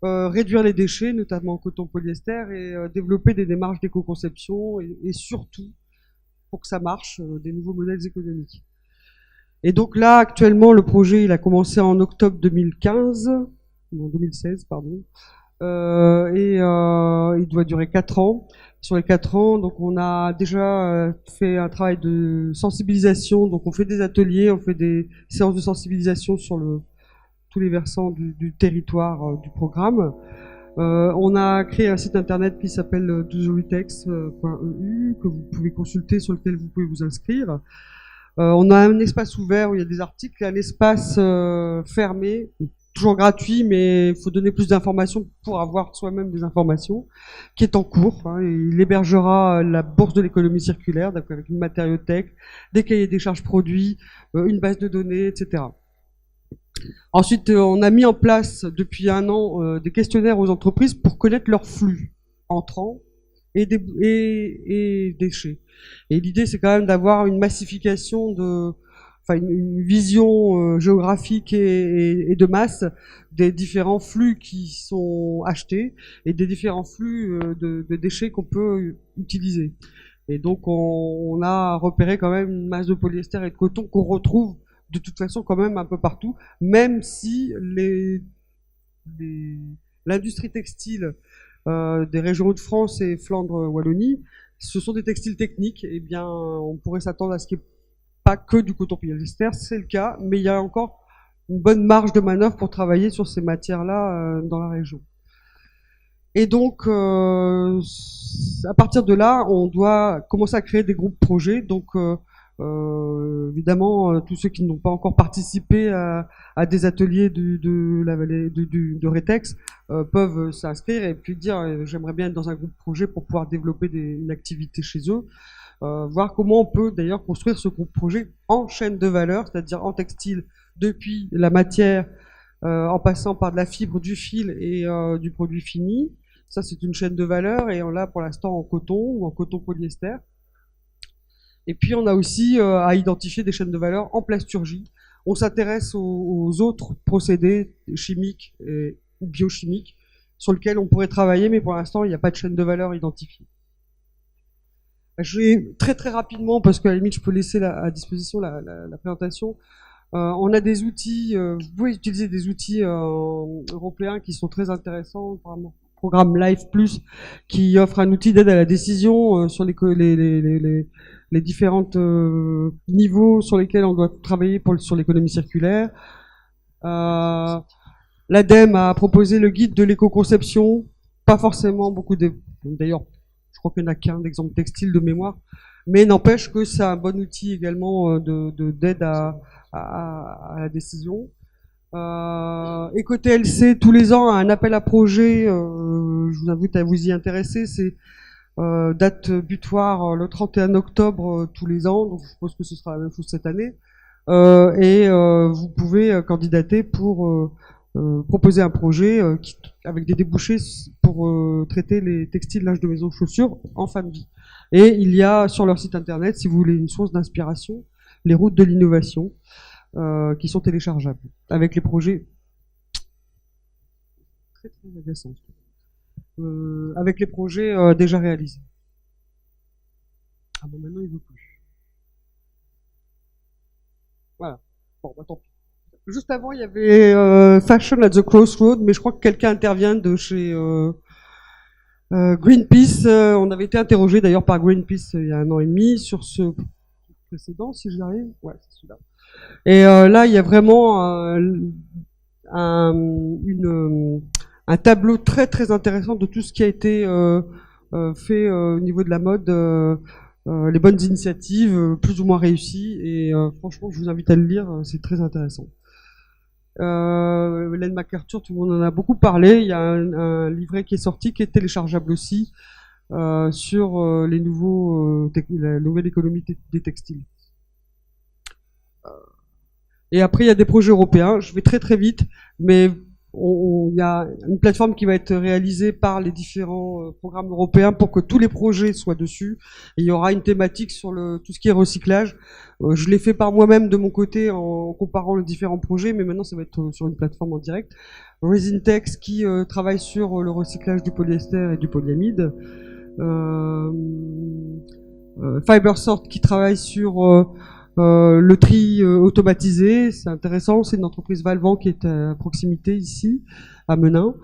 [SPEAKER 7] Réduire les déchets, notamment en coton polyester, et développer des démarches d'éco-conception, et surtout, pour que ça marche, des nouveaux modèles économiques. Et donc là, actuellement, le projet, il a commencé en octobre 2016, pardon, il doit durer 4 ans. Sur les 4 ans, donc on a déjà fait un travail de sensibilisation, donc on fait des ateliers, on fait des séances de sensibilisation sur tous les versants du territoire du programme. On a créé un site internet qui s'appelle dotheretex.eu que vous pouvez consulter, sur lequel vous pouvez vous inscrire. On a un espace ouvert où il y a des articles, un espace fermé, toujours gratuit, mais il faut donner plus d'informations pour avoir soi-même des informations, qui est en cours. Il hébergera la bourse de l'économie circulaire, avec une matériothèque, des cahiers des charges produits, une base de données, etc. Ensuite, on a mis en place depuis 1 an des questionnaires aux entreprises pour connaître leurs flux entrants et déchets. Et l'idée, c'est quand même d'avoir une massification une vision géographique et de masse des différents flux qui sont achetés et des différents flux de déchets qu'on peut utiliser. Et donc, on a repéré quand même une masse de polyester et de coton qu'on retrouve de toute façon quand même un peu partout, même si l'industrie textile des régions de France et Flandre-Wallonie, ce sont des textiles techniques, et bien on pourrait s'attendre à ce qu'il n'y ait pas que du coton polyester, c'est le cas, mais il y a encore une bonne marge de manœuvre pour travailler sur ces matières-là dans la région. Et donc, à partir de là, on doit commencer à créer des groupes projets, donc évidemment, tous ceux qui n'ont pas encore participé à des ateliers de Retex peuvent s'inscrire et puis dire j'aimerais bien être dans un groupe projet pour pouvoir développer une activité chez eux, voir comment on peut d'ailleurs construire ce groupe projet en chaîne de valeur, c'est-à-dire en textile depuis la matière en passant par de la fibre, du fil et du produit fini. Ça, c'est une chaîne de valeur, et on l'a pour l'instant en coton ou en coton polyester. Et puis on a aussi à identifier des chaînes de valeur en plasturgie. On s'intéresse aux autres procédés chimiques ou biochimiques sur lesquels on pourrait travailler, mais pour l'instant il n'y a pas de chaîne de valeur identifiée. Je vais très très rapidement, parce qu'à la limite je peux laisser à disposition la présentation. On a des outils, vous pouvez utiliser des outils européens qui sont très intéressants, notamment le programme Life Plus, qui offre un outil d'aide à la décision sur les différents niveaux sur lesquels on doit travailler sur l'économie circulaire. L'ADEME a proposé le guide de l'éco-conception, pas forcément beaucoup d'ailleurs, je crois qu'il n'y en a qu'un d'exemple textile de mémoire, mais n'empêche que c'est un bon outil également d'aide à la décision. Et côté LC, tous les ans, un appel à projet, je vous invite à vous y intéresser, c'est date butoir le 31 octobre tous les ans, donc je suppose que ce sera la même chose cette année. Vous pouvez candidater pour proposer un projet avec des débouchés pour traiter les textiles, linge de maison, chaussures en fin de vie. Et il y a sur leur site internet, si vous voulez une source d'inspiration, les routes de l'innovation qui sont téléchargeables avec les projets très très agaçants. Avec les projets déjà réalisés. Ah bon, maintenant il veut plus. Voilà. Bon, bah tant pis. Juste avant, il y avait Fashion at the Crossroad, mais je crois que quelqu'un intervient de chez Greenpeace. On avait été interrogé d'ailleurs par Greenpeace il y a 1 an et demi sur ce précédent, si j'y arrive. Ouais, c'est celui-là. Et là, il y a vraiment un tableau très très intéressant de tout ce qui a été fait au niveau de la mode, les bonnes initiatives, plus ou moins réussies, et franchement je vous invite à le lire, c'est très intéressant. Ellen MacArthur, tout le monde en a beaucoup parlé, il y a un livret qui est sorti, qui est téléchargeable aussi, sur la nouvelle économie des textiles. Et après il y a des projets européens, je vais très très vite, mais il y a une plateforme qui va être réalisée par les différents programmes européens pour que tous les projets soient dessus. Et il y aura une thématique sur tout ce qui est recyclage. Je l'ai fait par moi-même de mon côté en comparant les différents projets, mais maintenant ça va être sur une plateforme en direct. Resintex qui travaille sur le recyclage du polyester et du polyamide. Fibersort qui travaille sur le tri automatisé, c'est intéressant, c'est une entreprise Valvan qui est à proximité ici, à Menin.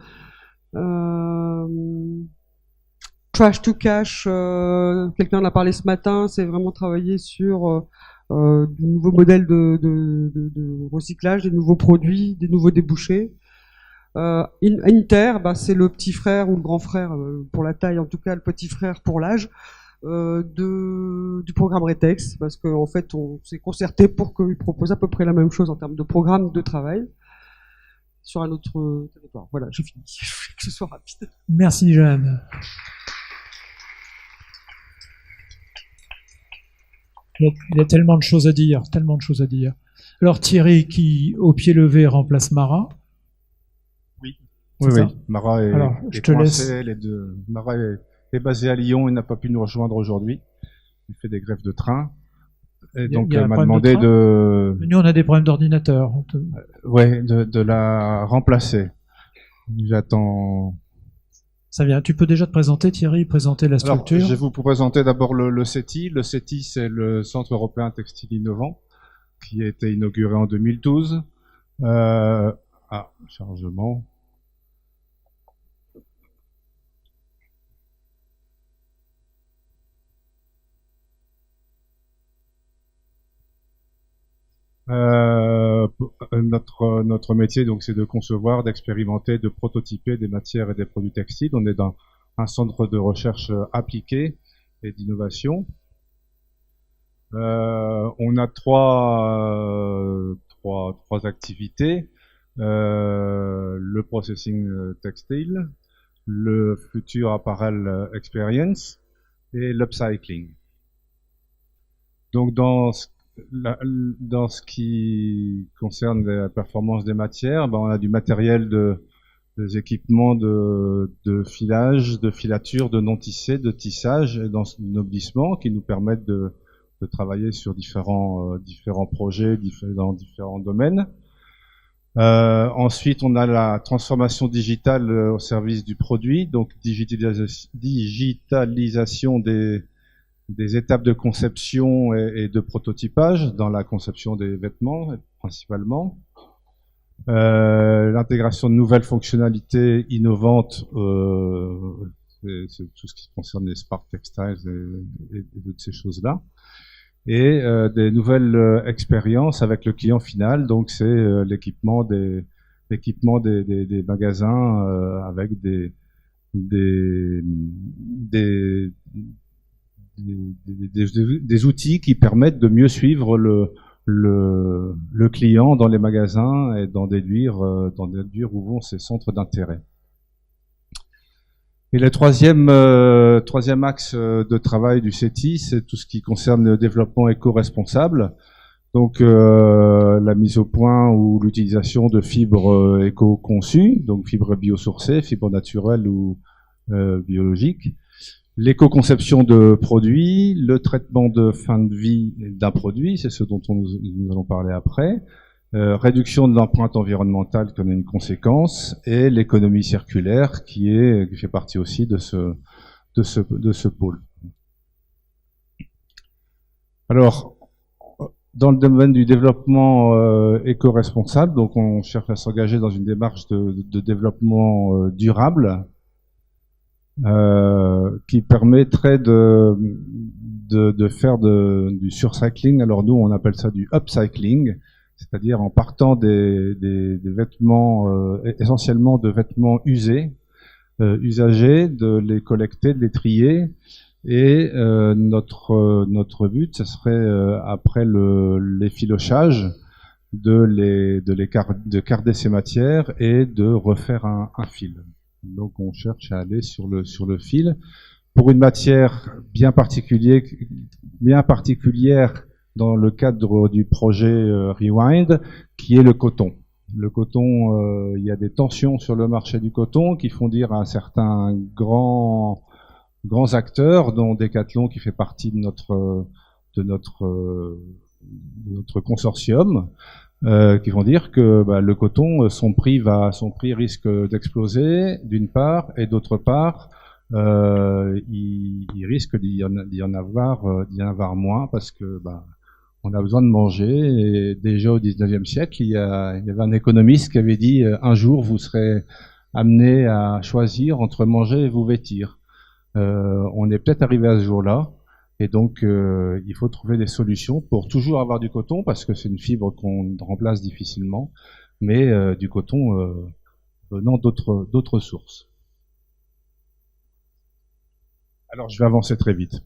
[SPEAKER 7] Trash to Cash, quelqu'un en a parlé ce matin, c'est vraiment travailler sur de nouveaux modèles de recyclage, des nouveaux produits, des nouveaux débouchés. Inter, c'est le petit frère ou le grand frère, pour la taille en tout cas, le petit frère pour l'âge. Du programme Retex, parce qu'en fait on s'est concerté pour qu'il propose à peu près la même chose en termes de programme de travail sur un autre territoire. Voilà, j'ai fini. Je voulais que ce soit rapide.
[SPEAKER 3] Merci Jeanne. Il y a tellement de choses à dire, tellement de choses à dire. Alors Thierry qui, au pied levé, remplace Mara.
[SPEAKER 8] Oui,
[SPEAKER 3] ça.
[SPEAKER 8] Mara est,
[SPEAKER 3] alors, je
[SPEAKER 8] est
[SPEAKER 3] te
[SPEAKER 8] coincée,
[SPEAKER 3] laisse.
[SPEAKER 8] Mara est basé à Lyon et n'a pas pu nous rejoindre aujourd'hui. Il fait des grèves de train. Et donc, elle m'a demandé
[SPEAKER 3] Nous, on a des problèmes d'ordinateur.
[SPEAKER 8] de la remplacer. J'attends.
[SPEAKER 3] Ça vient. Tu peux déjà te présenter, Thierry, présenter la structure.
[SPEAKER 8] Alors, je vais vous présenter d'abord le CETI. Le CETI, c'est le Centre européen textile innovant, qui a été inauguré en 2012. Chargement. Notre métier, donc, c'est de concevoir, d'expérimenter, de prototyper des matières et des produits textiles. On est dans un centre de recherche appliquée et d'innovation. On a trois activités. Le processing textile, le future apparel experience et l'upcycling. Donc, dans ce qui concerne la performance des matières, on a du matériel des équipements de filage, de filature, de non-tissé, de tissage et d'ennoblissement qui nous permettent de travailler sur différents projets dans différents domaines. Ensuite, on a la transformation digitale au service du produit, donc digitalisation des étapes de conception et de prototypage dans la conception des vêtements principalement. L'intégration de nouvelles fonctionnalités innovantes, c'est tout ce qui concerne les smart textiles et toutes ces choses-là. Et des nouvelles expériences avec le client final, donc c'est l'équipement des magasins avec des outils qui permettent de mieux suivre le client dans les magasins et d'en déduire où vont ces centres d'intérêt. Et le troisième axe de travail du CETI, c'est tout ce qui concerne le développement éco-responsable. Donc la mise au point ou l'utilisation de fibres éco-conçues, donc fibres biosourcées, fibres naturelles ou biologiques. L'éco-conception de produits, le traitement de fin de vie d'un produit, c'est ce dont nous allons parler après, réduction de l'empreinte environnementale qui en a une conséquence, et l'économie circulaire qui fait partie aussi de ce pôle. Alors, dans le domaine du développement éco-responsable, donc on cherche à s'engager dans une démarche de développement durable, qui permettrait de faire du surcycling. Alors nous, on appelle ça du upcycling, c'est-à-dire en partant des vêtements, essentiellement de vêtements usagés, de les collecter, de les trier. Et notre but, ce serait après l'effilochage, de garder ces matières et de refaire un fil. Donc on cherche à aller sur le fil pour une matière bien particulière dans le cadre du projet Rewind, qui est le coton. Le coton, il y a des tensions sur le marché du coton qui font dire à certains grands acteurs, dont Decathlon qui fait partie de notre consortium, qui vont dire que le coton, son prix risque d'exploser d'une part, et d'autre part, il risque d'y en avoir moins parce que on a besoin de manger. Et déjà au 19e siècle, il y avait un économiste qui avait dit un jour vous serez amené à choisir entre manger et vous vêtir. On est peut-être arrivé à ce jour-là, et donc il faut trouver des solutions pour toujours avoir du coton, parce que c'est une fibre qu'on remplace difficilement, mais du coton venant d'autres sources. Alors je vais avancer très vite.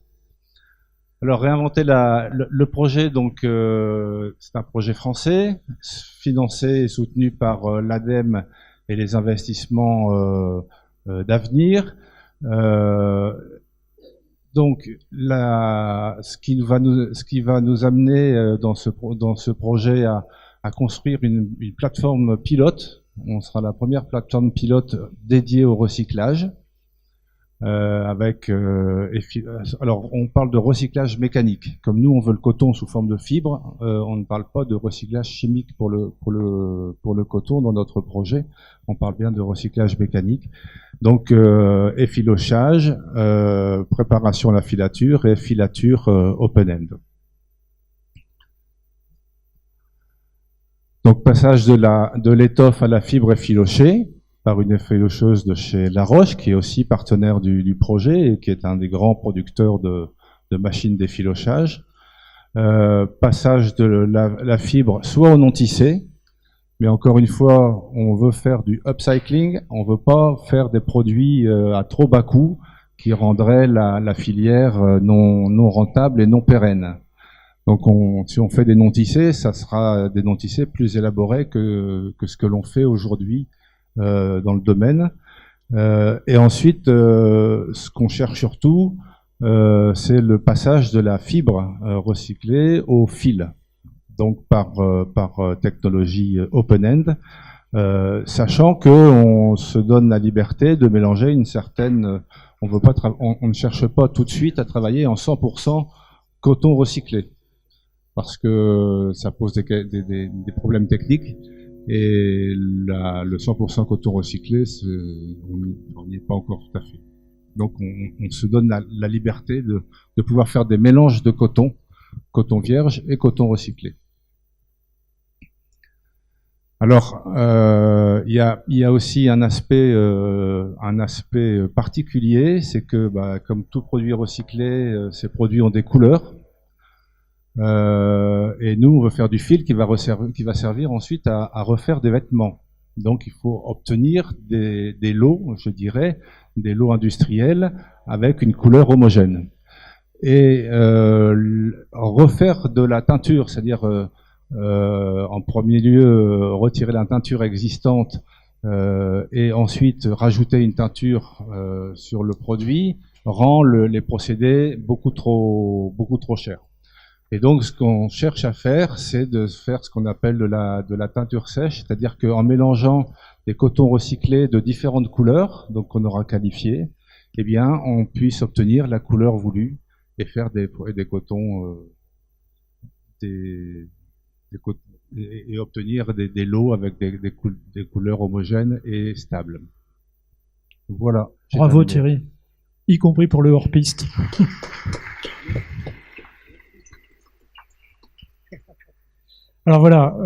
[SPEAKER 8] Alors réinventer le projet, donc c'est un projet français, financé et soutenu par l'ADEME et les investissements d'avenir. Donc, ce qui va nous amener dans ce projet à construire une plateforme pilote. On sera la première plateforme pilote dédiée au recyclage. Alors, on parle de recyclage mécanique. Comme nous, on veut le coton sous forme de fibre, on ne parle pas de recyclage chimique pour le coton dans notre projet. On parle bien de recyclage mécanique. Donc, effilochage, préparation à la filature et filature open-end. Donc, passage de l'étoffe à la fibre effilochée par une effilocheuse de chez La Roche, qui est aussi partenaire du projet et qui est un des grands producteurs de machines d'effilochage. Passage de la fibre soit au non tissé, mais encore une fois, on veut faire du upcycling, on veut pas faire des produits à trop bas coût qui rendraient la filière non rentable et non pérenne. Donc si on fait des non tissés, ça sera des non tissés plus élaborés que ce que l'on fait aujourd'hui dans le domaine. Et ensuite, ce qu'on cherche surtout, c'est le passage de la fibre recyclée au fil. Donc par technologie open-end, sachant qu'on se donne la liberté de mélanger une certaine... on ne cherche pas tout de suite à travailler en 100% coton recyclé, parce que ça pose des problèmes techniques, et le 100% coton recyclé, on n'y est pas encore tout à fait. Donc on se donne la liberté de pouvoir faire des mélanges de coton vierge et coton recyclé. Alors, il y a aussi un aspect particulier, c'est que comme tout produit recyclé, ces produits ont des couleurs. Et nous, on veut faire du fil qui va servir ensuite à refaire des vêtements. Donc, il faut obtenir des lots, je dirais, des lots industriels avec une couleur homogène. Et refaire de la teinture, c'est-à-dire en premier lieu retirer la teinture existante et ensuite rajouter une teinture sur le produit, rend les procédés beaucoup trop chers. Et donc, ce qu'on cherche à faire, c'est de faire ce qu'on appelle de la teinture sèche, c'est-à-dire qu'en mélangeant des cotons recyclés de différentes couleurs, donc qu'on aura qualifiés, eh bien, on puisse obtenir la couleur voulue et faire des cotons, et obtenir des lots avec des couleurs homogènes et stables. Voilà.
[SPEAKER 3] Bravo Thierry, y compris pour le hors-piste. Alors voilà,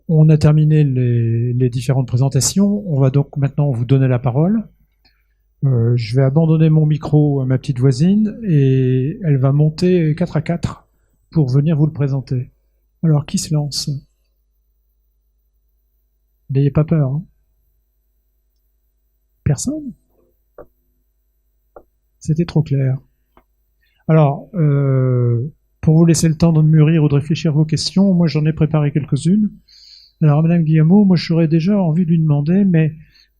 [SPEAKER 3] on a terminé les différentes présentations. On va donc maintenant vous donner la parole. Je vais abandonner mon micro à ma petite voisine et elle va monter 4 à 4 pour venir vous le présenter. Alors, qui se lance? N'ayez pas peur. Hein. Personne? C'était trop clair. Alors, pour vous laisser le temps de mûrir ou de réfléchir vos questions, moi j'en ai préparé quelques-unes. Alors, Madame Guillemot, moi j'aurais déjà envie de lui demander, mais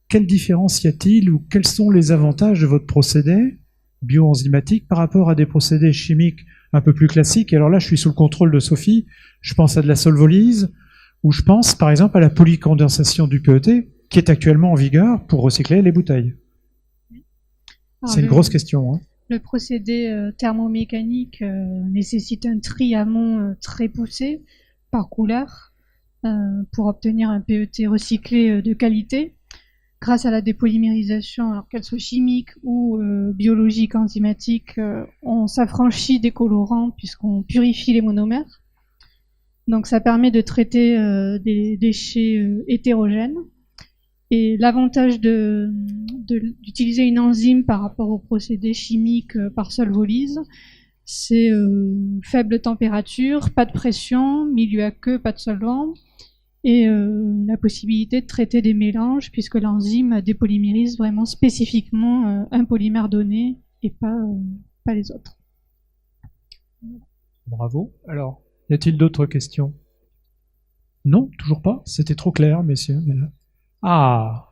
[SPEAKER 3] quelle différence y a-t-il ou quels sont les avantages de votre procédé bioenzymatique par rapport à des procédés chimiques un peu plus classiques? Alors là, je suis sous le contrôle de Sophie. Je pense à de la solvolyse Ou je pense par exemple à la polycondensation du PET qui est actuellement en vigueur pour recycler les bouteilles. C'est une grosse question. Hein.
[SPEAKER 6] Le procédé thermomécanique nécessite un tri amont très poussé par couleur pour obtenir un PET recyclé de qualité. Grâce à la dépolymérisation, alors qu'elle soit chimique ou biologique, enzymatique, on s'affranchit des colorants puisqu'on purifie les monomères. Donc ça permet de traiter des déchets hétérogènes. Et l'avantage d'utiliser une enzyme par rapport au procédé chimique par solvolyse, c'est faible température, pas de pression, milieu aqueux, pas de solvant, et la possibilité de traiter des mélanges puisque l'enzyme dépolymérise vraiment spécifiquement un polymère donné et pas les autres.
[SPEAKER 3] Bravo. Alors, y a-t-il d'autres questions? Non, toujours pas. C'était trop clair, messieurs. Ah.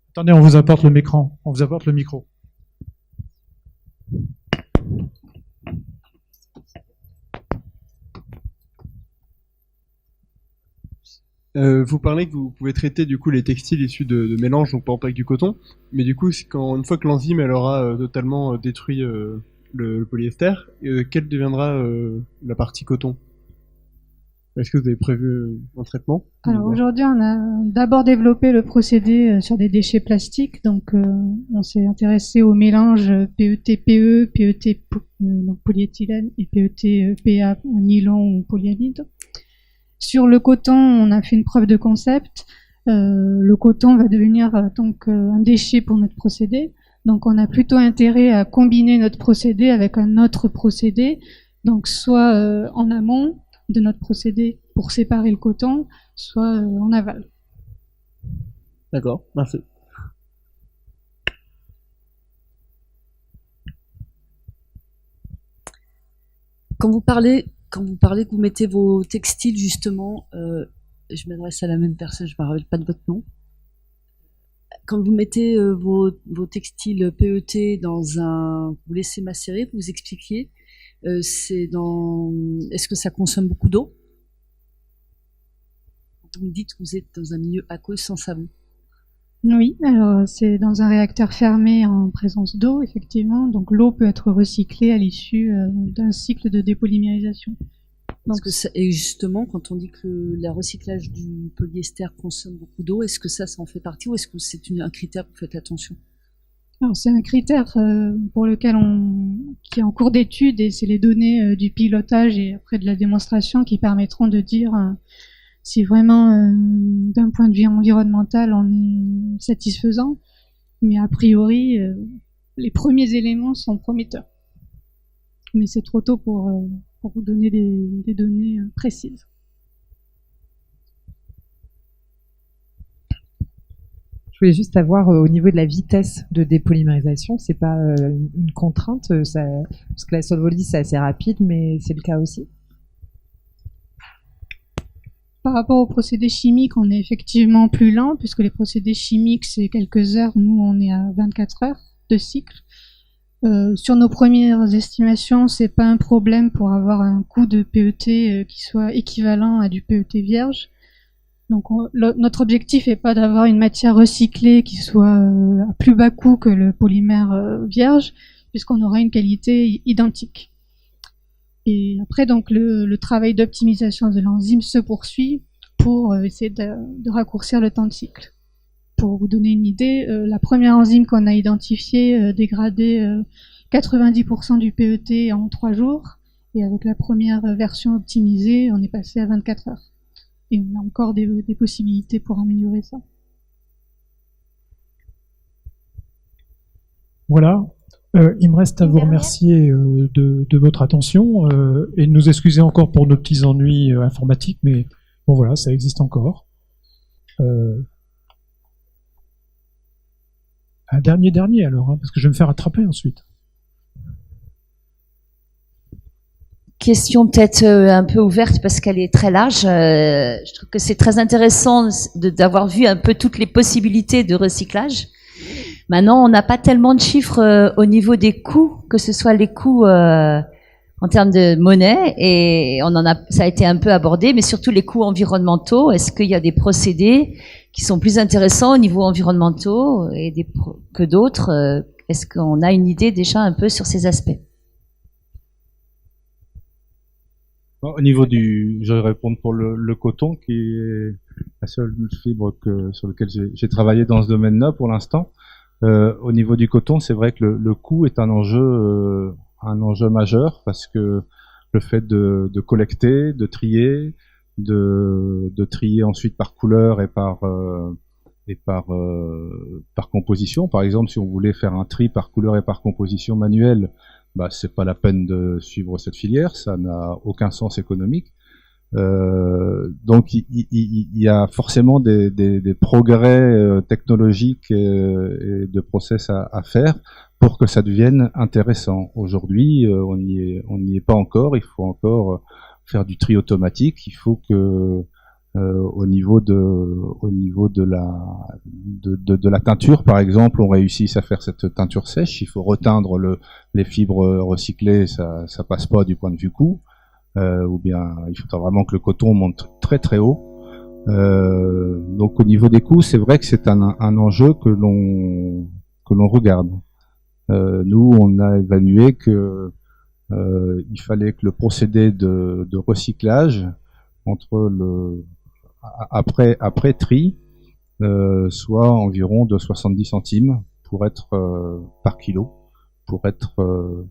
[SPEAKER 3] Attendez, on vous apporte le micro. On vous apporte le micro.
[SPEAKER 9] Vous parlez que vous pouvez traiter du coup les textiles issus de mélanges, donc par exemple avec du coton, mais du coup, une fois que l'enzyme elle aura totalement détruit le polyester, quelle deviendra la partie coton? Est-ce que vous avez prévu un traitement?
[SPEAKER 6] Alors aujourd'hui, on a d'abord développé le procédé sur des déchets plastiques, donc on s'est intéressé au mélange PET-PE, PET donc polyéthylène et PET-PA, nylon ou polyamide. Sur le coton, on a fait une preuve de concept. Le coton va devenir donc un déchet pour notre procédé. Donc on a plutôt intérêt à combiner notre procédé avec un autre procédé, donc soit en amont de notre procédé pour séparer le coton, soit en aval.
[SPEAKER 9] D'accord, merci.
[SPEAKER 10] Quand vous parlez que vous mettez vos textiles, justement, je m'adresse à la même personne, je ne me rappelle pas de votre nom. Quand vous mettez vos textiles PET dans vous laissez macérer, vous expliquiez, est-ce que ça consomme beaucoup d'eau? Vous me dites que vous êtes dans un milieu aqueux sans savon.
[SPEAKER 6] Oui, alors c'est dans un réacteur fermé en présence d'eau, effectivement. Donc l'eau peut être recyclée à l'issue d'un cycle de dépolymérisation.
[SPEAKER 10] Et justement, quand on dit que le recyclage du polyester consomme beaucoup d'eau, est-ce que ça en fait partie ou est-ce que c'est un critère que vous faites attention?
[SPEAKER 6] Alors c'est un critère pour lequel qui est en cours d'étude et c'est les données du pilotage et après de la démonstration qui permettront de dire si vraiment d'un point de vue environnemental on est satisfaisant. Mais a priori, les premiers éléments sont prometteurs. Mais c'est trop tôt pour vous donner des données précises.
[SPEAKER 2] Je voulais juste savoir au niveau de la vitesse de dépolymérisation, c'est pas une contrainte, parce que la solvolyse c'est assez rapide, mais c'est le cas aussi.
[SPEAKER 6] Par rapport aux procédés chimiques, on est effectivement plus lent, puisque les procédés chimiques c'est quelques heures, nous on est à 24 heures de cycle. Sur nos premières estimations, c'est pas un problème pour avoir un coût de PET qui soit équivalent à du PET vierge. Donc notre objectif n'est pas d'avoir une matière recyclée qui soit à plus bas coût que le polymère vierge, puisqu'on aura une qualité identique. Et après, donc le travail d'optimisation de l'enzyme se poursuit pour essayer de raccourcir le temps de cycle. Pour vous donner une idée, la première enzyme qu'on a identifiée dégradait 90% du PET en 3 jours, et avec la première version optimisée, on est passé à 24 heures. Et on a encore des possibilités pour améliorer ça.
[SPEAKER 3] Voilà. Il me reste à vous remercier de votre attention et de nous excuser encore pour nos petits ennuis informatiques, mais bon voilà, ça existe encore. Un dernier alors, hein, parce que je vais me faire attraper ensuite.
[SPEAKER 11] Question peut-être un peu ouverte parce qu'elle est très large. Je trouve que c'est très intéressant d'avoir vu un peu toutes les possibilités de recyclage. Maintenant, on n'a pas tellement de chiffres au niveau des coûts, que ce soit les coûts en en termes de monnaie, et ça a été un peu abordé, mais surtout les coûts environnementaux. Est-ce qu'il y a des procédés qui sont plus intéressants au niveau environnementaux que d'autres? Est-ce qu'on a une idée déjà un peu sur ces aspects?
[SPEAKER 8] Au niveau je vais répondre pour le coton, qui est la seule fibre sur laquelle j'ai travaillé dans ce domaine-là pour l'instant. Au niveau du coton, c'est vrai que le coût est un enjeu majeur, parce que le fait de collecter, de trier, de trier ensuite par couleur et par composition. Par exemple, si on voulait faire un tri par couleur et par composition manuelle, bah, c'est pas la peine de suivre cette filière, ça n'a aucun sens économique. Donc il y a forcément des progrès technologiques et de process à faire pour que ça devienne intéressant. Aujourd'hui, on n'y est pas encore. Il faut encore faire du tri automatique. Il faut que au niveau de la teinture, par exemple, on réussisse à faire cette teinture sèche. Il faut reteindre les fibres recyclées, ça passe pas du point de vue coût. Ou bien il faudra vraiment que le coton monte très très haut. Donc au niveau des coûts, c'est vrai que c'est un enjeu que l'on regarde. Nous, on a évalué que il fallait que le procédé de recyclage après tri soit environ de 70 centimes pour être par kilo, pour être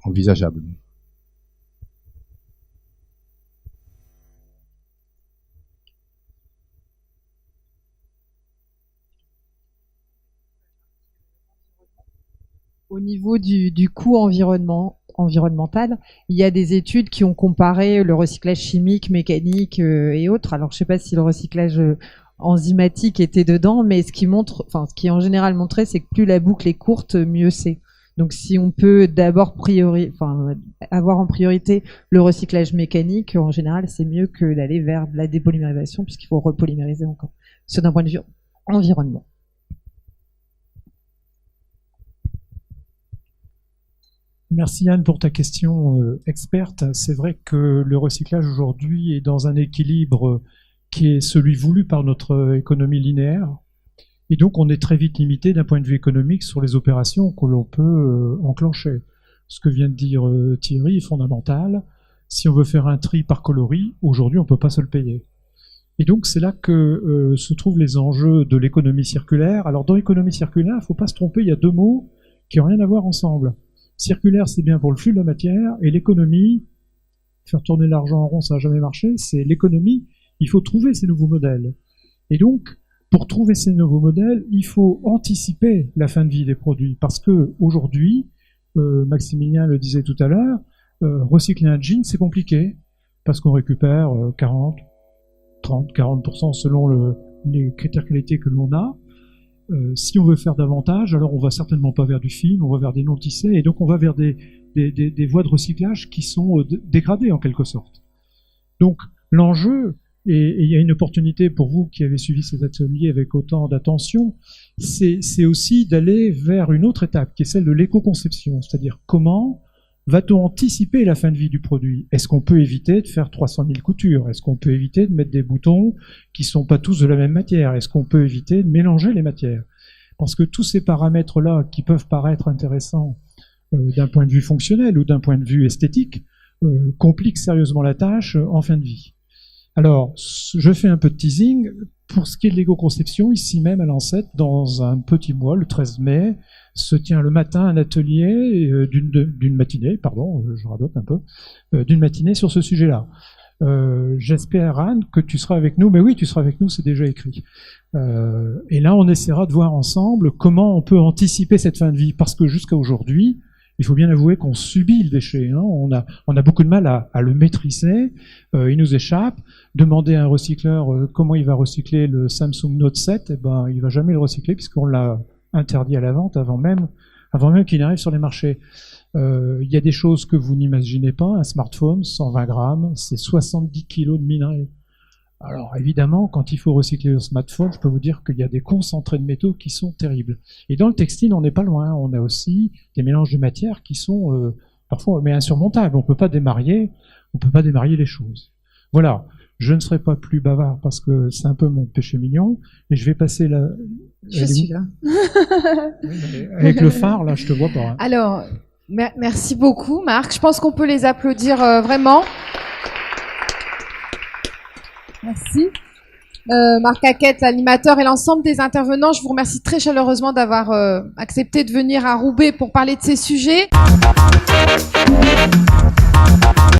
[SPEAKER 8] envisageable.
[SPEAKER 2] Au niveau du coût environnemental, il y a des études qui ont comparé le recyclage chimique, mécanique et autres. Alors, je ne sais pas si le recyclage enzymatique était dedans, mais ce qui est en général montré, c'est que plus la boucle est courte, mieux c'est. Donc, si on peut d'abord avoir en priorité le recyclage mécanique, en général, c'est mieux que d'aller vers la dépolymérisation, puisqu'il faut repolymériser encore. C'est d'un point de vue environnement.
[SPEAKER 3] Merci Anne pour ta question experte. C'est vrai que le recyclage aujourd'hui est dans un équilibre qui est celui voulu par notre économie linéaire. Et donc on est très vite limité d'un point de vue économique sur les opérations que l'on peut enclencher. Ce que vient de dire Thierry est fondamental. Si on veut faire un tri par coloris, aujourd'hui on ne peut pas se le payer. Et donc c'est là que se trouvent les enjeux de l'économie circulaire. Alors dans l'économie circulaire, il ne faut pas se tromper, il y a deux mots qui n'ont rien à voir ensemble. Circulaire, c'est bien pour le flux de la matière, et l'économie, faire tourner l'argent en rond, ça n'a jamais marché, c'est l'économie, il faut trouver ces nouveaux modèles. Et donc, pour trouver ces nouveaux modèles, il faut anticiper la fin de vie des produits, parce que aujourd'hui, Maximilien le disait tout à l'heure, recycler un jean, c'est compliqué, parce qu'on récupère 40% selon les critères qualité que l'on a. Si on veut faire davantage, alors on va certainement pas vers du fil, on va vers des non-tissés, et donc on va vers des voies de recyclage qui sont dégradées en quelque sorte. Donc l'enjeu, et il y a une opportunité pour vous qui avez suivi ces ateliers avec autant d'attention, c'est aussi d'aller vers une autre étape, qui est celle de l'éco-conception, c'est-à-dire comment va-t-on anticiper la fin de vie du produit? Est-ce qu'on peut éviter de faire 300 000 coutures? Est-ce qu'on peut éviter de mettre des boutons qui ne sont pas tous de la même matière? Est-ce qu'on peut éviter de mélanger les matières? Parce que tous ces paramètres-là, qui peuvent paraître intéressants d'un point de vue fonctionnel ou d'un point de vue esthétique, compliquent sérieusement la tâche en fin de vie. Alors, je fais un peu de teasing. Pour ce qui est de l'éco-conception, ici même à l'Ansett, dans un petit mois, le 13 mai, se tient le matin un atelier d'une matinée, pardon, je radote un peu, d'une matinée sur ce sujet-là. J'espère, Anne, que tu seras avec nous, mais oui, tu seras avec nous, c'est déjà écrit. Et là, on essaiera de voir ensemble comment on peut anticiper cette fin de vie, parce que jusqu'à aujourd'hui, il faut bien avouer qu'on subit le déchet. Hein. On a beaucoup de mal à le maîtriser. Il nous échappe. Demander à un recycleur comment il va recycler le Samsung Note 7, eh ben, il va jamais le recycler puisqu'on l'a interdit à la vente avant même qu'il n'arrive sur les marchés. Il y a des choses que vous n'imaginez pas. Un smartphone, 120 grammes, c'est 70 kilos de minerais. Alors évidemment, quand il faut recycler le smartphone, je peux vous dire qu'il y a des concentrés de métaux qui sont terribles. Et dans le textile, on n'est pas loin. On a aussi des mélanges de matières qui sont parfois insurmontables. On peut pas démarier les choses. Voilà. Je ne serai pas plus bavard parce que c'est un peu mon péché mignon. Et je vais passer la.
[SPEAKER 1] Je suis là.
[SPEAKER 3] Avec le phare, là, je te vois pas. Hein.
[SPEAKER 1] Alors, merci beaucoup, Marc. Je pense qu'on peut les applaudir vraiment. Merci. Marc Hackett, l'animateur, et l'ensemble des intervenants, je vous remercie très chaleureusement d'avoir accepté de venir à Roubaix pour parler de ces sujets.